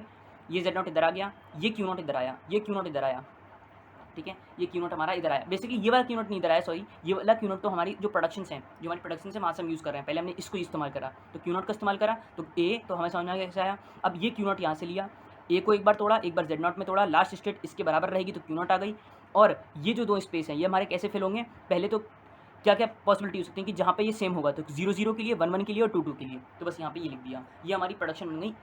ये Z0 इधर आ गया, ये Q0 इधर आया, ये Q0 इधर आया, ठीक है। ये Q0 हमारा इधर आया, बेसिकली ये वाला Q0 नहीं इधर आया, सॉरी, ये वाला Q0 तो हमारी जो प्रोडक्शंस हैं, जो हमारी प्रोडक्शन है वहाँ से हम यूज़ कर रहे हैं। पहले हमने इसको इस्तेमाल करा, तो Q0 का इस्तेमाल करा, तो A तो हमें समझ में आ गया कैसे आया। अब ये Q0 यहाँ से लिया, A को एक बार तोड़ा, एक बार Z0 में तोड़ा, लास्ट स्टेट इसके बराबर रहेगी तो Q0 आ गई। और ये जो दो स्पेस हैं ये हमारे कैसे फिल होंगे, पहले तो क्या क्या पॉसिबिलिटी हो सकती है कि जहाँ पे ये सेम होगा, तो 0 0 के लिए, 1 1 के लिए और 2 2 के लिए, तो बस यहाँ पे ये लिख दिया, ये हमारी प्रोडक्शन बन गई।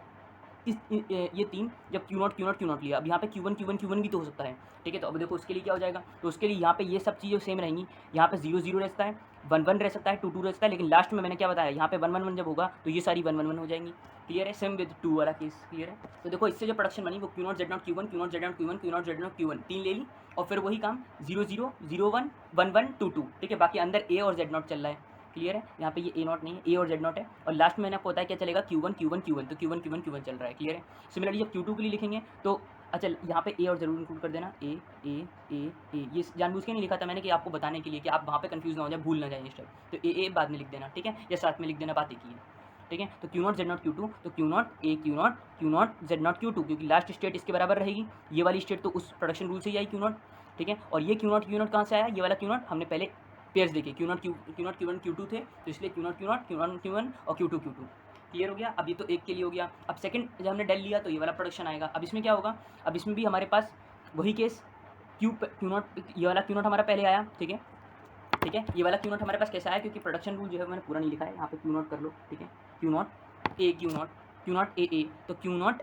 ये तीन जब Q0 लिया, अब यहाँ पे Q1 भी तो हो सकता है, ठीक है। तो अब देखो उसके लिए क्या हो जाएगा, तो उसके लिए यहाँ पे ये सब चीज़ें सेम रहेंगी, यहाँ पे 0 0 रह सकता है, 1 1 रह सकता है, 2 2 रह सकता है, लेकिन लास्ट में मैंने क्या बताया, यहाँ पे 1 1 1 जब होगा तो ये सारी 1 1 1 हो जाएंगी, क्लियर है। सेम विद 2 वाला केस, क्लियर है। तो देखो इससे जो प्रोडक्शन बनी वो Q0 Z0 Q1 Q0 Z0 Q1 Q0 Z0 Q1 तीन ले ली, और फिर वही काम 0 0 0 1 1 1 2 2, ठीक है। बाकी अंदर A और Z0 चल रहा है, क्लियर है। यहाँ पे ये A0 नहीं है, A और Z0 है, और लास्ट में मैंने आपको बताया क्या चलेगा, Q1 तो Q1 चल रहा है, क्लियर है। सिमिलरली जब Q2 के लिए लिखेंगे तो अच्छा यहाँ पे ए और ज़रूर इंक्लूड कर देना, ए ए ए ए, ये जानबूझ के नहीं लिखा था मैंने कि आपको बताने के लिए कि आप वहाँ पे कंफ्यूज ना हो जाए, भूल ना जाए ये स्टेप, तो ए बाद में लिख देना, ठीक है, या साथ में लिख देना, बात एक ही है, ठीक है। तो Q0 Z0 Q2, तो Q0 Z0 Q2, क्योंकि लास्ट स्टेट इसके बराबर रहेगी, ये वाली स्टेट तो उस प्रोडक्शन रूल से ही आई Q0, ठीक है। और ये Q0 कहाँ से आया, ये वाला Q0 हमने पहले पेयर्स देखे, Q0 Q1 Q2 थे, तो इसलिए Q1 और Q2 क्लियर हो गया। अब ये तो एक के लिए हो गया। अब सेकंड जब हमने डेल लिया तो ये वाला प्रोडक्शन आएगा। अब इसमें क्या होगा, अब इसमें भी हमारे पास वही केस Q0, ये वाला Q0 हमारा पहले आया, ठीक है, ठीक है। ये वाला Q0 हमारे पास कैसा आया, क्योंकि प्रोडक्शन रूल जो है मैंने पूरा नहीं लिखा है, यहाँ पे Q0 कर लो, ठीक है, Q0 ए, तो Q0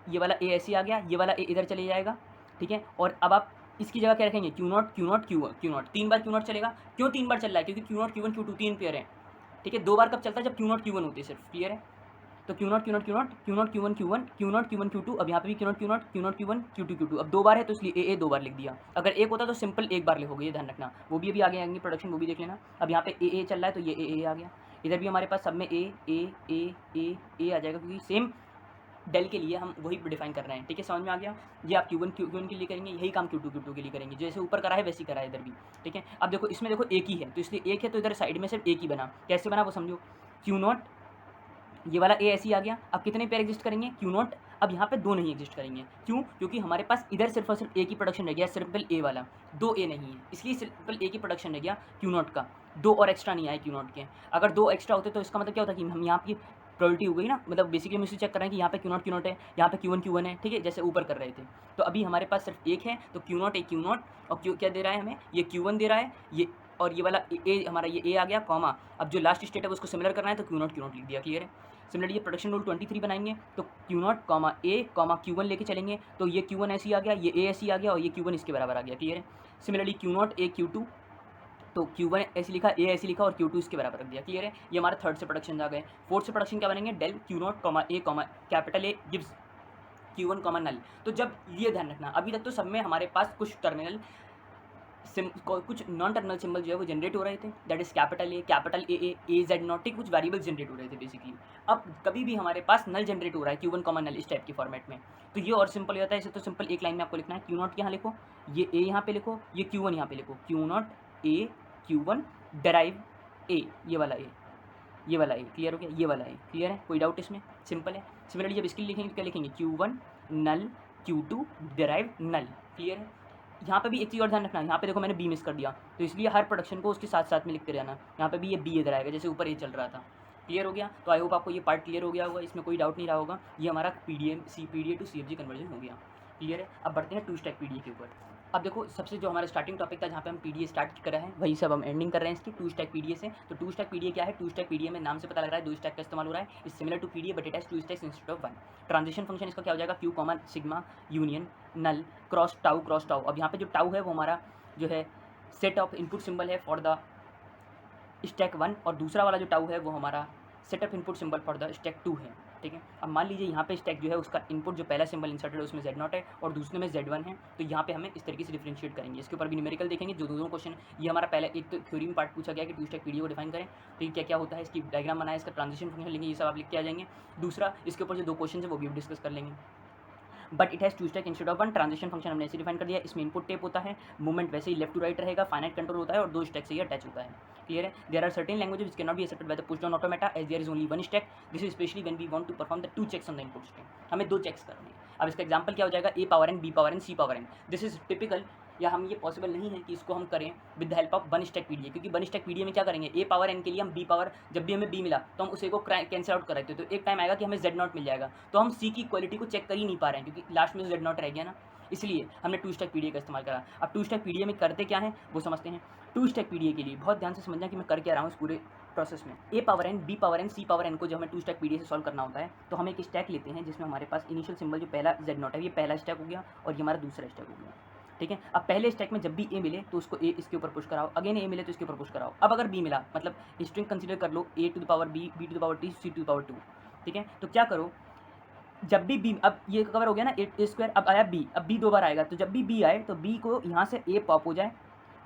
ये वाला ए ऐसे आ गया, ये वाला ए इधर चले जाएगा, ठीक है। और अब आप इसकी जगह क्या रखेंगे, Q0 तीन बार Q0 चलेगा। क्यों तीन बार चल रहा है, क्योंकि Q0 Q1 Q2 तीन पेयर हैं, ठीक है। दो बार कब चलता है, जब Q0 Q1 होती है सिर्फ, क्लियर है। तो Q0 Q1 Q2, अब यहाँ पे भी Q0 Q1 Q2, अब दो बार है तो इसलिए ए दो बार लिख दिया। अगर एक होता तो सिंपल एक बार लिखोगे, ये ध्यान रखना। वो भी अभी आगे आएंगे प्रोडक्शन, वो भी देख लेना। अब यहाँ पे ए चल रहा है तो ये ए आ गया। इधर भी हमारे पास सब में ए आ जाएगा, क्योंकि सेम डेल के लिए हम वही डिफाइन कर रहे हैं, ठीक है, समझ में आ गया। ये आप Q1 के लिए करेंगे, यही काम Q2 के लिए करेंगे, जैसे ऊपर करा है वैसे ही करा है इधर भी, ठीक है। अब देखो इसमें देखो एक ही है, तो इसलिए एक है तो इधर साइड में सिर्फ एक ही बना। कैसे बना वो समझो, Q0 ये वाला ए ऐसे ही आ गया। अब कितने पेयर एग्जिस्ट करेंगे, Q0, अब यहाँ पे दो नहीं एग्जिस्ट करेंगे। क्यों, क्योंकि हमारे पास इधर सिर्फ और सिर्फ एक ही प्रोडक्शन रह गया, सिंपल ए वाला, दो ए नहीं है, इसलिए सिंपल एक ही प्रोडक्शन रह गया Q0 का, दो और एक्स्ट्रा नहीं आए Q0 के। अगर दो एक्स्ट्रा होते तो इसका मतलब क्या होता कि हम यहाँ की प्रोबेबिलिटी हो गई ना, मतलब बेसिकली हम इसे चेक कर रहे हैं कि यहाँ पे Q0 है, यहाँ पे Q1 Q1 है, ठीक है, जैसे ऊपर कर रहे थे। तो अभी हमारे पास सिर्फ एक है, तो Q0 और क्या दे रहा है हमें, ये Q1 दे रहा है, ये और ये वाला ए हमारा ये ए आ गया, कॉमा, अब जो लास्ट स्टेट है उसको सिमिलर करना है तो Q0 लिख दिया, क्लियर है। सिमिलरली ये प्रोडक्शन रूल 23 बनाएंगे, तो Q0 ए Q1 लेके चलेंगे, तो ये Q1 ऐसे ही आ गया, ये ए ऐसे ही आ गया, और ये Q1 इसके बराबर आ गया, क्लियर है। सिमिलरली Q0 ए Q2, तो Q1 ऐसे लिखा, ए ऐसे लिखा, और Q2 इसके बराबर रख दिया, क्लियर है। ये हमारा थर्ड से प्रोडक्शन आ गए। फोर्थ से प्रोडक्शन क्या बनेंगे, del Q0 A capital A gives Q1 null. तो जब ये ध्यान रखना, अभी तक तो सब में हमारे पास कुछ टर्मिनल कुछ नॉन टर्मिनल सिंबल जो है वो जनरेट हो रहे थे, that is capital A Z not, कुछ वेरिएबल जनरेट हो रहे थे बेसिकली। अब कभी भी हमारे पास नल जनरेट हो रहा है Q1 नल इस टाइप के फॉर्मेट में, तो ये और सिंपल हो जाता है। इसे तो सिंपल एक लाइन में आपको लिखना है, Q0 यहाँ लिखो, ये ए यहाँ पे लिखो, ये Q1 यहाँ पे लिखो, Q0 ए Q1 डेराइव ए, ये वाला ए, क्लियर हो गया, ये वाला ए, क्लियर है, कोई डाउट इसमें, सिंपल है। सिमिलरली जब इसके लिए लिखेंगे क्या लिखेंगे, Q1 नल Q2 डेराइव नल, क्लियर है। यहाँ पे भी एक चीज़ और ध्यान रखना, यहाँ पे देखो मैंने बी मिस कर दिया, तो इसलिए हर प्रोडक्शन को उसके साथ साथ में लिखते रहना। यहाँ पे भी ये बी इधर आएगा, जैसे ऊपर ए चल रहा था, क्लियर हो गया। तो आई होप आपको ये पार्ट क्लियर हो गया होगा, इसमें कोई डाउट नहीं रहा होगा। ये हमारा पीडीए टू सीएफजी कन्वर्जन हो गया, क्लियर है। अब बढ़ते हैं टू स्टैक पीडीए के ऊपर। अब देखो सबसे जो हमारा स्टार्टिंग टॉपिक था, जहाँ पे हम पीडीए स्टार्ट कर रहे हैं, वही सब हम एंडिंग कर रहे हैं इसकी, टू स्टैक पीडीए से। तो टू स्टैक पीडीए क्या है, टू स्टैक पीडीए में नाम से पता लग रहा है दो स्टैक का इस्तेमाल हो रहा है। Is similar to PDA but it has two stacks instead of one. Transition function इसका क्या हो जाएगा, Q common sigma union null cross tau. अब यहाँ पे जो टाउ है वो हमारा जो है सेट ऑफ इनपुट सिंबल है फॉर द स्टैक 1, और दूसरा वाला जो टाउ है वो हमारा set of input symbol for the stack 2 है, ठीक है। अब मान लीजिए यहाँ पे स्टैक जो है उसका इनपुट जो पहला सिंबल इंसर्टेड है उसमें Z0 है और दूसरे में Z1 है, तो यहाँ पे हमें इस तरीके से डिफरेंशिएट करेंगे। इसके ऊपर भी न्यूमेरिकल देखेंगे, जो दोनों क्वेश्चन, ये हमारा पहला एक तो थ्योरी में पार्ट पूछा गया कि टू स्टैक पीडीए को डिफाइन करें, तो ये क्या क्या होता है, इसकी डायग्राम बनाए, इसका ट्रांजिशन फंक्शन लेंगे, ये सब आप लिख के आ जाएंगे। दूसरा इसके ऊपर जो दो क्वेश्चन है वो भी डिस्कस कर लेंगे। But it has two stack instead of one. Transition function हमने ऐसे डिफाइन कर दिया, इसमें इनपुट टेप होता है, मूवमेंट वैसे ही लेफ्ट टू राइट रहेगा, फाइनाइट कंट्रोल होता है और दो स्टैक से ही अटैच होता है, क्लियर है। There are certain languages which can not be accepted by the push down automata as there is only one stack. This is specially when we want to perform the two checks on the input stream. हमें दो checks करने हैं। अब इसका example क्या हो जाएगा, A power n B power n C power n। This is typical, या हम ये पॉसिबल नहीं है कि इसको हम करें with the help of one stack PDA, क्योंकि वन स्टैक पीडीए में क्या करेंगे, A पावर n के लिए हम B पावर, जब भी हमें B मिला तो हम उसे को कैंसिल आउट कर रहे थे, तो एक टाइम आएगा कि हमें Z0 मिल जाएगा, तो हम C की क्वालिटी को चेक कर ही नहीं पा रहे हैं क्योंकि लास्ट में Z0 रह गया ना, इसलिए हमने टू स्टैक पीडीए का इस्तेमाल करा। अब टू स्टैक पीडीए में करते क्या है वो समझते हैं। टू स्टैक पीडीए के लिए बहुत ध्यान से समझना कि मैं कर क्या रहा हूँ इस पूरे प्रोसेस में। A power n B power n C power n को जब हमें टू स्टैक पीडीए से सॉल्व करना होता है, तो हम एक स्टैक लेते हैं जिसमें हमारे पास इनिशियल सिंबल जो पहला Z0 है, ये पहला स्टैक हो गया और ये हमारा दूसरा स्टैक हो गया, ठीक है। अब पहले स्टैक में जब भी A मिले तो उसको A इसके ऊपर पुश कराओ, अगेन A मिले तो इसके ऊपर पुश कराओ। अब अगर B मिला, मतलब स्ट्रिंग कंसीडर कर लो A to the power B, B to the power T, C to the power 2, ठीक है। तो क्या करो, जब भी B, अब ये कवर हो गया ना A स्क्वायर, अब आया B, अब B दो बार आएगा, तो जब भी B आए तो B को यहाँ से A पॉप हो जाए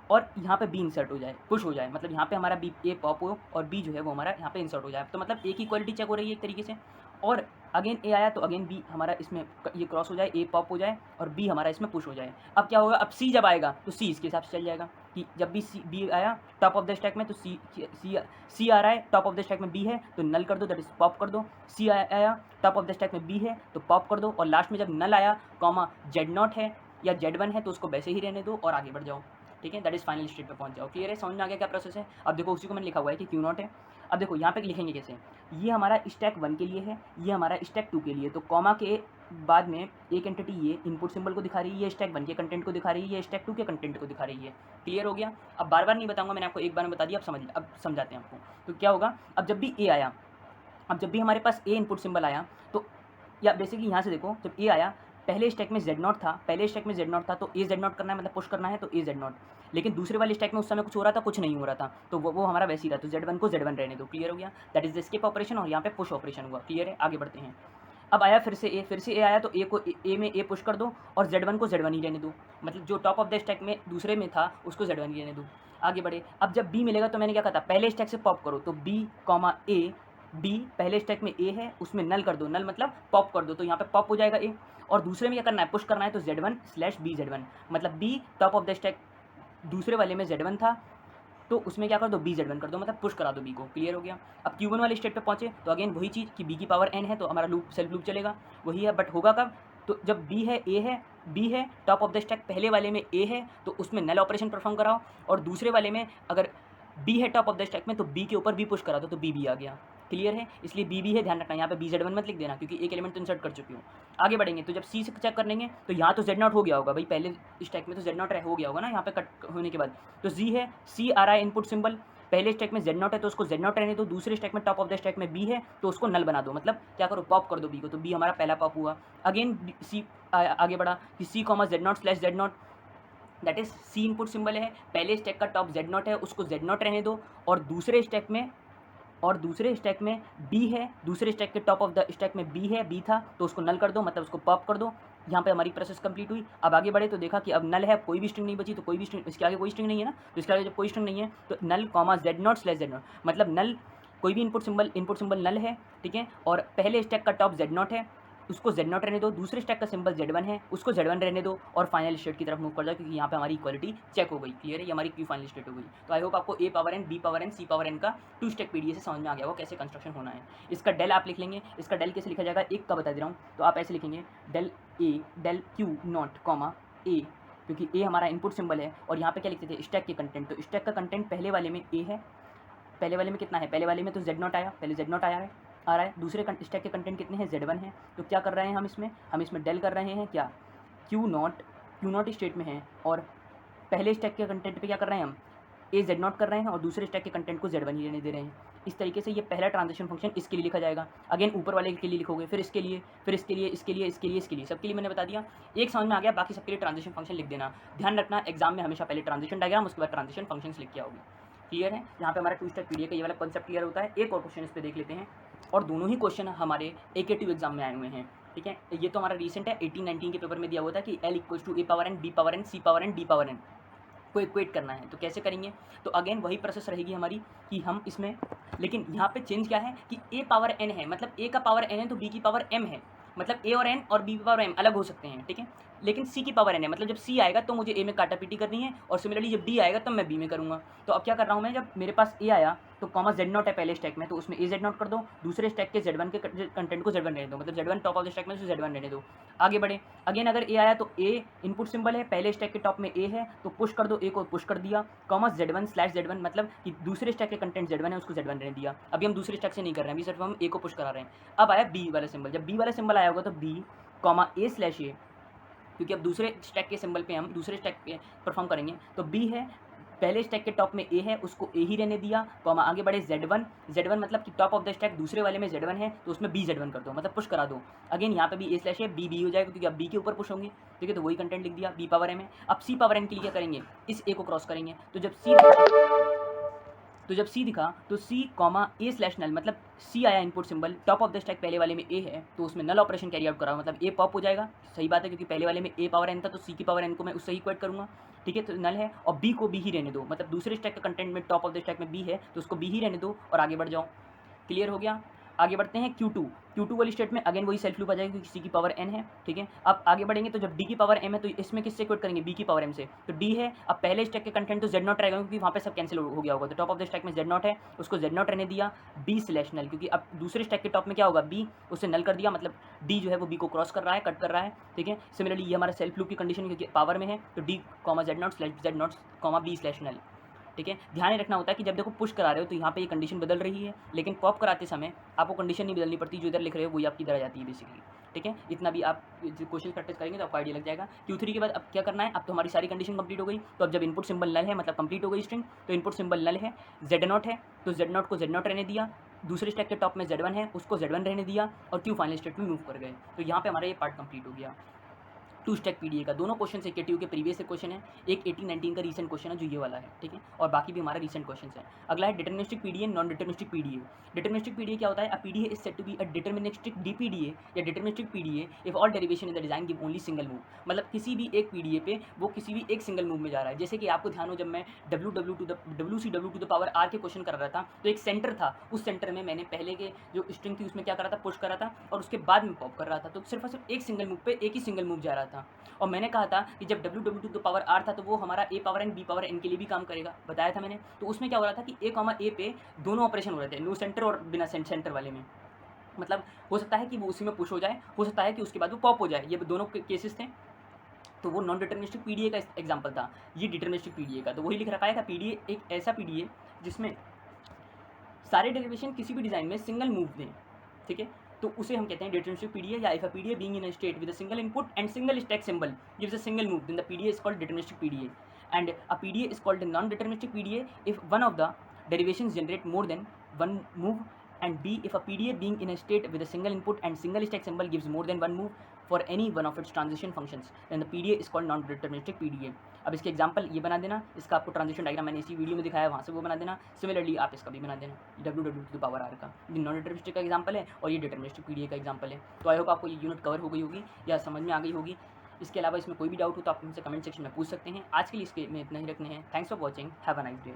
और यहाँ पे B इंसर्ट हो जाए, पुश हो जाए, मतलब यहाँ पे हमारा B A पॉप हो और B जो है वो हमारा यहाँ पे इंसर्ट हो जाए, तो मतलब A की क्वालिटी चेक हो रही है एक तरीके से। और अगेन ए आया तो अगेन बी हमारा इसमें ये क्रॉस हो जाए, ए पॉप हो जाए और बी हमारा इसमें पुश हो जाए। अब क्या होगा, अब सी जब आएगा तो सी इसके हिसाब से चल जाएगा कि जब भी सी बी आया टॉप ऑफ द स्टैक में तो सी आ रहा है टॉप ऑफ द स्टैक में बी है तो नल कर दो, दैट इज पॉप कर दो। सी आया टॉप ऑफ द स्टैक में बी है तो पॉप कर दो, और लास्ट में जब नल आया कॉमा जेड नॉट है या जेड वन है तो उसको वैसे ही रहने दो और आगे बढ़ जाओ। ठीक है, दैट इज फाइनल स्टेट पे पहुंच जाओ। क्लियर है, समझ में आ गया क्या प्रोसेस है। अब देखो उसी को मैंने लिखा हुआ है कि क्यू नॉट है। अब देखो यहाँ पे लिखेंगे कैसे, ये हमारा स्टैक 1 के लिए है, ये हमारा स्टैक 2 के लिए, तो कॉमा के बाद में एक एंटिटी ये इनपुट सिंबल को दिखा रही है, ये स्टैक 1 के कंटेंट को दिखा रही है, ये स्टैक 2 के कंटेंट को दिखा रही है। क्लियर हो गया। अब बार बार नहीं बताऊंगा, मैंने आपको एक बार में बता दिया, अब समझाते हैं आपको। तो क्या होगा, अब जब भी ए आया, अब जब भी हमारे पास ए इनपुट सिंबल आया तो या बेसिकली यहाँ से देखो, जब ए आया पहले स्टैक में Z नॉट था, पहले स्टैक में Z नॉट था तो ए Z नॉट करना है, मतलब पुश करना है तो ए Z नॉट। लेकिन दूसरे वाले स्टैक में उस समय कुछ हो रहा था, कुछ नहीं हो रहा था, तो वो हमारा वैसे ही रहा, तो Z1 को Z1 रहने दो। क्लियर हो गया, that is the skip operation, और यहाँ पे पुश ऑपरेशन हुआ। क्लियर है, आगे बढ़ते हैं। अब आया फिर से ए आया तो ए को ए में ए पुश कर दो और Z1 को Z1 ही रहने दो, मतलब जो टॉप ऑफ द स्टैक में दूसरे में था उसको Z1 ही रहने दो। आगे बढ़े, अब जब बी मिलेगा तो मैंने क्या कहा था, पहले स्टैक से पॉप करो, तो बी कॉमा ए, बी पहले स्टैक में ए है उसमें नल कर दो, नल मतलब पॉप कर दो, तो यहाँ पे पॉप हो जाएगा ए, और दूसरे में क्या करना है, पुश करना है, तो Z1/BZ1 मतलब B top of the stack दूसरे वाले में Z1 था तो उसमें क्या कर दो, BZ1 कर दो, मतलब पुश करा दो बी को। क्लियर हो गया। अब Q1 वाले स्टेट पे पहुंचे तो अगेन वही चीज़ कि b की पावर n है तो हमारा लूप सेल्फ लूप चलेगा, वही है, बट होगा कब, तो जब b है a है b है टॉप ऑफ द स्टैक पहले वाले में a है तो उसमें नल ऑपरेशन परफॉर्म कराओ, और दूसरे वाले में अगर b है टॉप ऑफ द स्टैक में तो b के ऊपर b पुश करा दो, तो b आ गया। क्लियर है, इसलिए b है, ध्यान रखना, यहाँ पे BZ1 मत लिख देना क्योंकि एक एलिमेंट तो इंसर्ट कर चुकी हूँ। आगे बढ़ेंगे तो जब सी से चेक कर लेंगे तो यहाँ तो Z नॉट हो गया होगा भाई, पहले स्टैक में तो Z नॉट हो गया होगा ना यहाँ पे कट होने के बाद, तो जी है, सी आ रहा है इनपुट सिंबल, पहले स्टैक में Z नॉट है तो उसको Z नॉट रहने दो, दूसरे स्टैक में टॉप ऑफ द स्टैक में B है तो उसको नल बना दो, मतलब क्या करो, पॉप कर दो B को, तो B हमारा पहला पॉप हुआ। अगेन सी आगे बढ़ा कि C comma Z not slash Z not, that is C input symbol है, पहले स्टैक का टॉप Z नॉट है उसको Z नॉट रहने दो, और दूसरे स्टैक में B है, दूसरे स्टैक के टॉप ऑफ द स्टैक में B है, B था तो उसको नल कर दो, मतलब उसको पॉप कर दो। यहाँ पे हमारी प्रोसेस कंप्लीट हुई। अब आगे बढ़े तो देखा कि अब नल है, कोई भी स्ट्रिंग नहीं बची, तो कोई भी स्ट्रिंग, इसके आगे कोई स्ट्रिंग नहीं है ना, तो इसके आगे जब कोई स्ट्रिंग नहीं है तो null comma Z not slash Z naught, मतलब नल कोई भी इनपुट सिंबल नल है, ठीक है, और पहले स्टैक का टॉप Z नॉट है उसको Z नॉट रहने दो, दूसरे स्टैक का सिंबल Z1 है उसको Z1 रहने दो, और फाइनल स्टेट की तरफ मूव कर जाओ क्योंकि यहाँ पे हमारी इक्वालिटी चेक हो गई। क्लियर है, ये हमारी क्यू फाइनल स्टेट हो गई। तो आई होप आपको A power n B power n C power n का 2 स्टेप पीडीए से समझ में आ गया वो कैसे कंस्ट्रक्शन होना है। इसका डेल आप लिख लेंगे, इसका डेल कैसे लिखा जाएगा एक का बता दे रहा हूँ, तो आप ऐसे लिखेंगे del A del Q not comma A, क्योंकि A हमारा इनपुट सिंबल है, और यहाँ पे क्या लिखते थे, स्टैक के कंटेंट, तो स्टैक का कंटेंट पहले वाले में A है, पहले वाले में कितना है, पहले वाले में तो Z नॉट आया, पहले Z नॉट आया है आ रहा है, दूसरे स्टैक के कंटेंट कितने हैं, Z1 है, तो क्या कर रहे हैं हम इसमें डेल कर रहे हैं क्या, Q नॉट स्टेट में है, और पहले स्टैक के कंटेंट पे क्या कर रहे हैं हम, A Z नॉट कर रहे हैं, और दूसरे स्टैक के कंटेंट को Z1 ही रहने दे रहे हैं। इस तरीके से ये पहला ट्रांजिशन फंक्शन इसके लिए लिखा जाएगा, अगेन ऊपर वाले के लिए लिखोगे, फिर इसके लिए, फिर इसके लिए, इसके लिए, इसके लिए, इसके लिए, सबके लिए मैंने बता दिया। एक समझ में आ गया, बाकी सबके लिए ट्रांजिशन फंक्शन लिख देना। ध्यान रखना एग्जाम में हमेशा पहले ट्रांजिशन डायग्राम उसके बाद ट्रांजिशन फंक्शंस लिख के आओगे। क्लियर है, यहाँ पे हमारा 2 स्टेप पीडीए का ये वाला कॉन्सेप्ट क्लियर होता है। एक और क्वेश्चन इस पर देख लेते हैं, और दोनों ही क्वेश्चन हमारे AKTU एग्जाम में आए हुए हैं। ठीक है, ये तो हमारा रिसेंट है, 18-19 के पेपर में दिया हुआ था कि L = A power n B power n C power n D power n को इक्वेट करना है, तो कैसे करेंगे, तो अगेन वही प्रोसेस रहेगी हमारी कि हम इसमें, लेकिन यहाँ पे चेंज क्या है कि A पावर n है, मतलब A का पावर n है तो B की पावर m है, मतलब A और n और B की पावर m अलग हो सकते हैं। ठीक है, लेकिन C की पावर n है, मतलब जब C आएगा तो मुझे A में काटा पीटी करनी है, और सिमिलरली जब D आएगा तब मैं B में करूँगा। तो अब क्या कर रहा हूँ मैं, जब मेरे पास A आया तो कॉमा Z नॉट है पहले स्टैक में, तो उसमें A Z नॉट कर दो, दूसरे स्टैक के Z1 के कंटेंट को Z1 रहने दो, मतलब Z1 top of the stack में उसे Z1 रहने दो। आगे बढ़े, अगेन अगर A आया तो A इनपुट सिंबल है, पहले स्टैक के टॉप में A है तो पुश कर दो, A को पुश कर दिया, कॉमा Z1/Z1 मतलब कि दूसरे स्टैक के कंटेंट Z1 है उसको Z1 रहने दिया। अभी हम दूसरे स्टैक से नहीं कर रहे हैं, अभी सिर्फ हम A को पुश करा रहे हैं। अब आया B वाला सिंबल, जब B वाला सिंबल आया होगा तो B कॉमा A/A, क्योंकि अब दूसरे स्टैक के सिंबल पे हम दूसरे स्टैक पे परफॉर्म करेंगे, तो B है, पहले स्टैक के टॉप में A है उसको A ही रहने दिया, कॉमा आगे बढ़े Z1 मतलब कि टॉप ऑफ द स्टैक दूसरे वाले में Z1 है तो उसमें B Z1 कर दो, मतलब पुश करा दो। अगेन यहाँ पे भी A/A B हो जाएगा क्योंकि अब B के ऊपर पुश होंगे, ठीक है, तो वही कंटेंट लिख दिया B पावर m है। अब C पावर n के लिए क्या करेंगे, इस A को क्रॉस करेंगे, तो जब C दिखा तो C कॉमा A/ नल, मतलब C आया input symbol, top of the stack पहले वाले में A है तो उसमें नल ऑपरेशन कैरी आउट करा, मतलब A पॉप हो जाएगा। सही बात है क्योंकि पहले वाले में A पावर n था तो C की पावर n को मैं उससे ही इक्वेट करूँगा। ठीक है, तो नल है, और B को B ही रहने दो, मतलब दूसरे स्टैक का कंटेंट में टॉप ऑफ द स्टैक में B है तो उसको B ही रहने दो और आगे बढ़ जाओ। क्लियर हो गया। आगे बढ़ते हैं Q2 वाली स्टेट में अगेन वही सेल्फ लूप आ जाएगा क्योंकि C की पावर n है, ठीक है। अब आगे बढ़ेंगे तो जब D की पावर m है तो इसमें किससे इक्वेट करेंगे, B की पावर m से, तो D है। अब पहले स्टैक के कंटेंट तो Z0 रहेगा क्योंकि वहाँ पे सब कैंसिल हो गया होगा, तो टॉप ऑफ द स्टैक में Z0 है, उसको Z0 रहने दिया, B/null क्योंकि अब दूसरे स्टैक के टॉप में क्या होगा, B, उसे नल कर दिया, मतलब D जो है वो B को क्रॉस कर रहा है, कट कर रहा है, ठीक है। सिमिलरली ये हमारा सेल्फ लूप की कंडीशन क्योंकि पावर में है तो D, Z0, B/null, ठीक है। ध्यान रखना होता है कि जब देखो पुश करा रहे हो तो यहाँ पे ये कंडीशन बदल रही है, लेकिन पॉप कराते समय आपको कंडीशन नहीं बदलनी पड़ती, जो इधर लिख रहे हो वही आपकी इधर आ जाती है बेसिकली, ठीक है। इतना भी आप क्वेश्चन प्रैक्टिस करेंगे तो आपको आइडिया लग जाएगा। Q3 के बाद अब क्या करना है, अब तो हमारी सारी कंडीशन कंप्लीट हो गई, तो अब जब इनपुट सिंबल नल है मतलब कंप्लीट हो गई स्ट्रिंग, तो इनपुट सिंबल नल है, Z0 है तो Z0 को Z0 रहने दिया, दूसरे स्टैक के टॉप में Z1 है उसको Z1 रहने दिया और Q फाइनल स्टेट में मूव कर गए, तो यहाँ पे हमारा ये पार्ट कंप्लीट हो गया। 2 स्टैक पीडीए का दोनों क्वेश्चन KTU के प्रीवियस से क्वेश्चन है, एक 18-19 का रीसेंट क्वेश्चन है जो ये वाला है, ठीक है, और बाकी भी हमारा रीसेंट क्वेश्चन है। अगला है deterministic PDA, non deterministic PDA. Deterministic PDA क्या होता है, a PDA is said to be a deterministic DPDA या deterministic PDA if all derivation in the design give only single move, मतलब किसी भी एक पीडीए पे वो किसी भी एक सिंगल मूव में जा रहा है। जैसे कि आपको ध्यान हो जब मैं WCW to the power R के क्वेश्चन कर रहा था तो एक सेंटर था, उस सेंटर में मैंने पहले के जो स्ट्रिंग थी उसमें क्या करा था, पुश करा था और उसके बाद में पॉप कर रहा था, तो सिर्फ और सिर्फ एक सिंगल मूव पे एक ही सिंगल मूव जा रहा था। और मैंने कहा था कि जब W to the power R था तो वो हमारा A power n B power n के लिए भी काम करेगा, बताया था मैंने। तो उसमें क्या हो रहा था कि A पे दोनों ऑपरेशन हो रहे थे, नो सेंटर और बिना सेंटर वाले में, मतलब हो सकता है कि वो उसी में पुश हो जाए, हो सकता है कि उसके बाद वो पॉप हो जाए, ये दोनों केसेस थे। तो वो नॉन डिटरमिनिस्टिक पीडीए का एग्जांपल था, ये डिटरमिनिस्टिक पीडीए का, तो वही लिख रखा है पीडीए एक ऐसा पीडीए जिसमें सारे डेरिवेशन किसी भी डिज़ाइन में सिंगल मूव दें, ठीक है, तो उसे हम कहते हैं डिटरमिनिस्टिक पीडीए। या if a PDA being in a state with a single input and single stack symbol gives a single move, then the PDA is called deterministic PDA. And a PDA is called non deterministic PDA if one of the derivations generate more than one move, and B, if a PDA being in a state with a single input and single stack symbol gives more than one move for any one of its transition functions, then the PDA is called non-deterministic PDA। अब इसके example ये बना देना, इसका आपको transition diagram मैंने इसी video में दिखाया, वहाँ से वो बना देना। सिमिलरली आप इसका भी बना देना, W to the power R का, ये नॉन डिटरमिनिस्टिक का एग्जांपल है और ये डिटरमिनिस्टिक पीडीए का एग्जांपल है। तो आई होप आपको ये यूनिट कवर हो गई होगी या समझ में आ गई होगी। इसके अलावा इसमें कोई भी डाउट हो तो आप हमसे कमेंट सेक्शन में पूछ सकते हैं। आज के लिए इसके में इतना ही रखने हैं। Thanks for watching, have a nice day.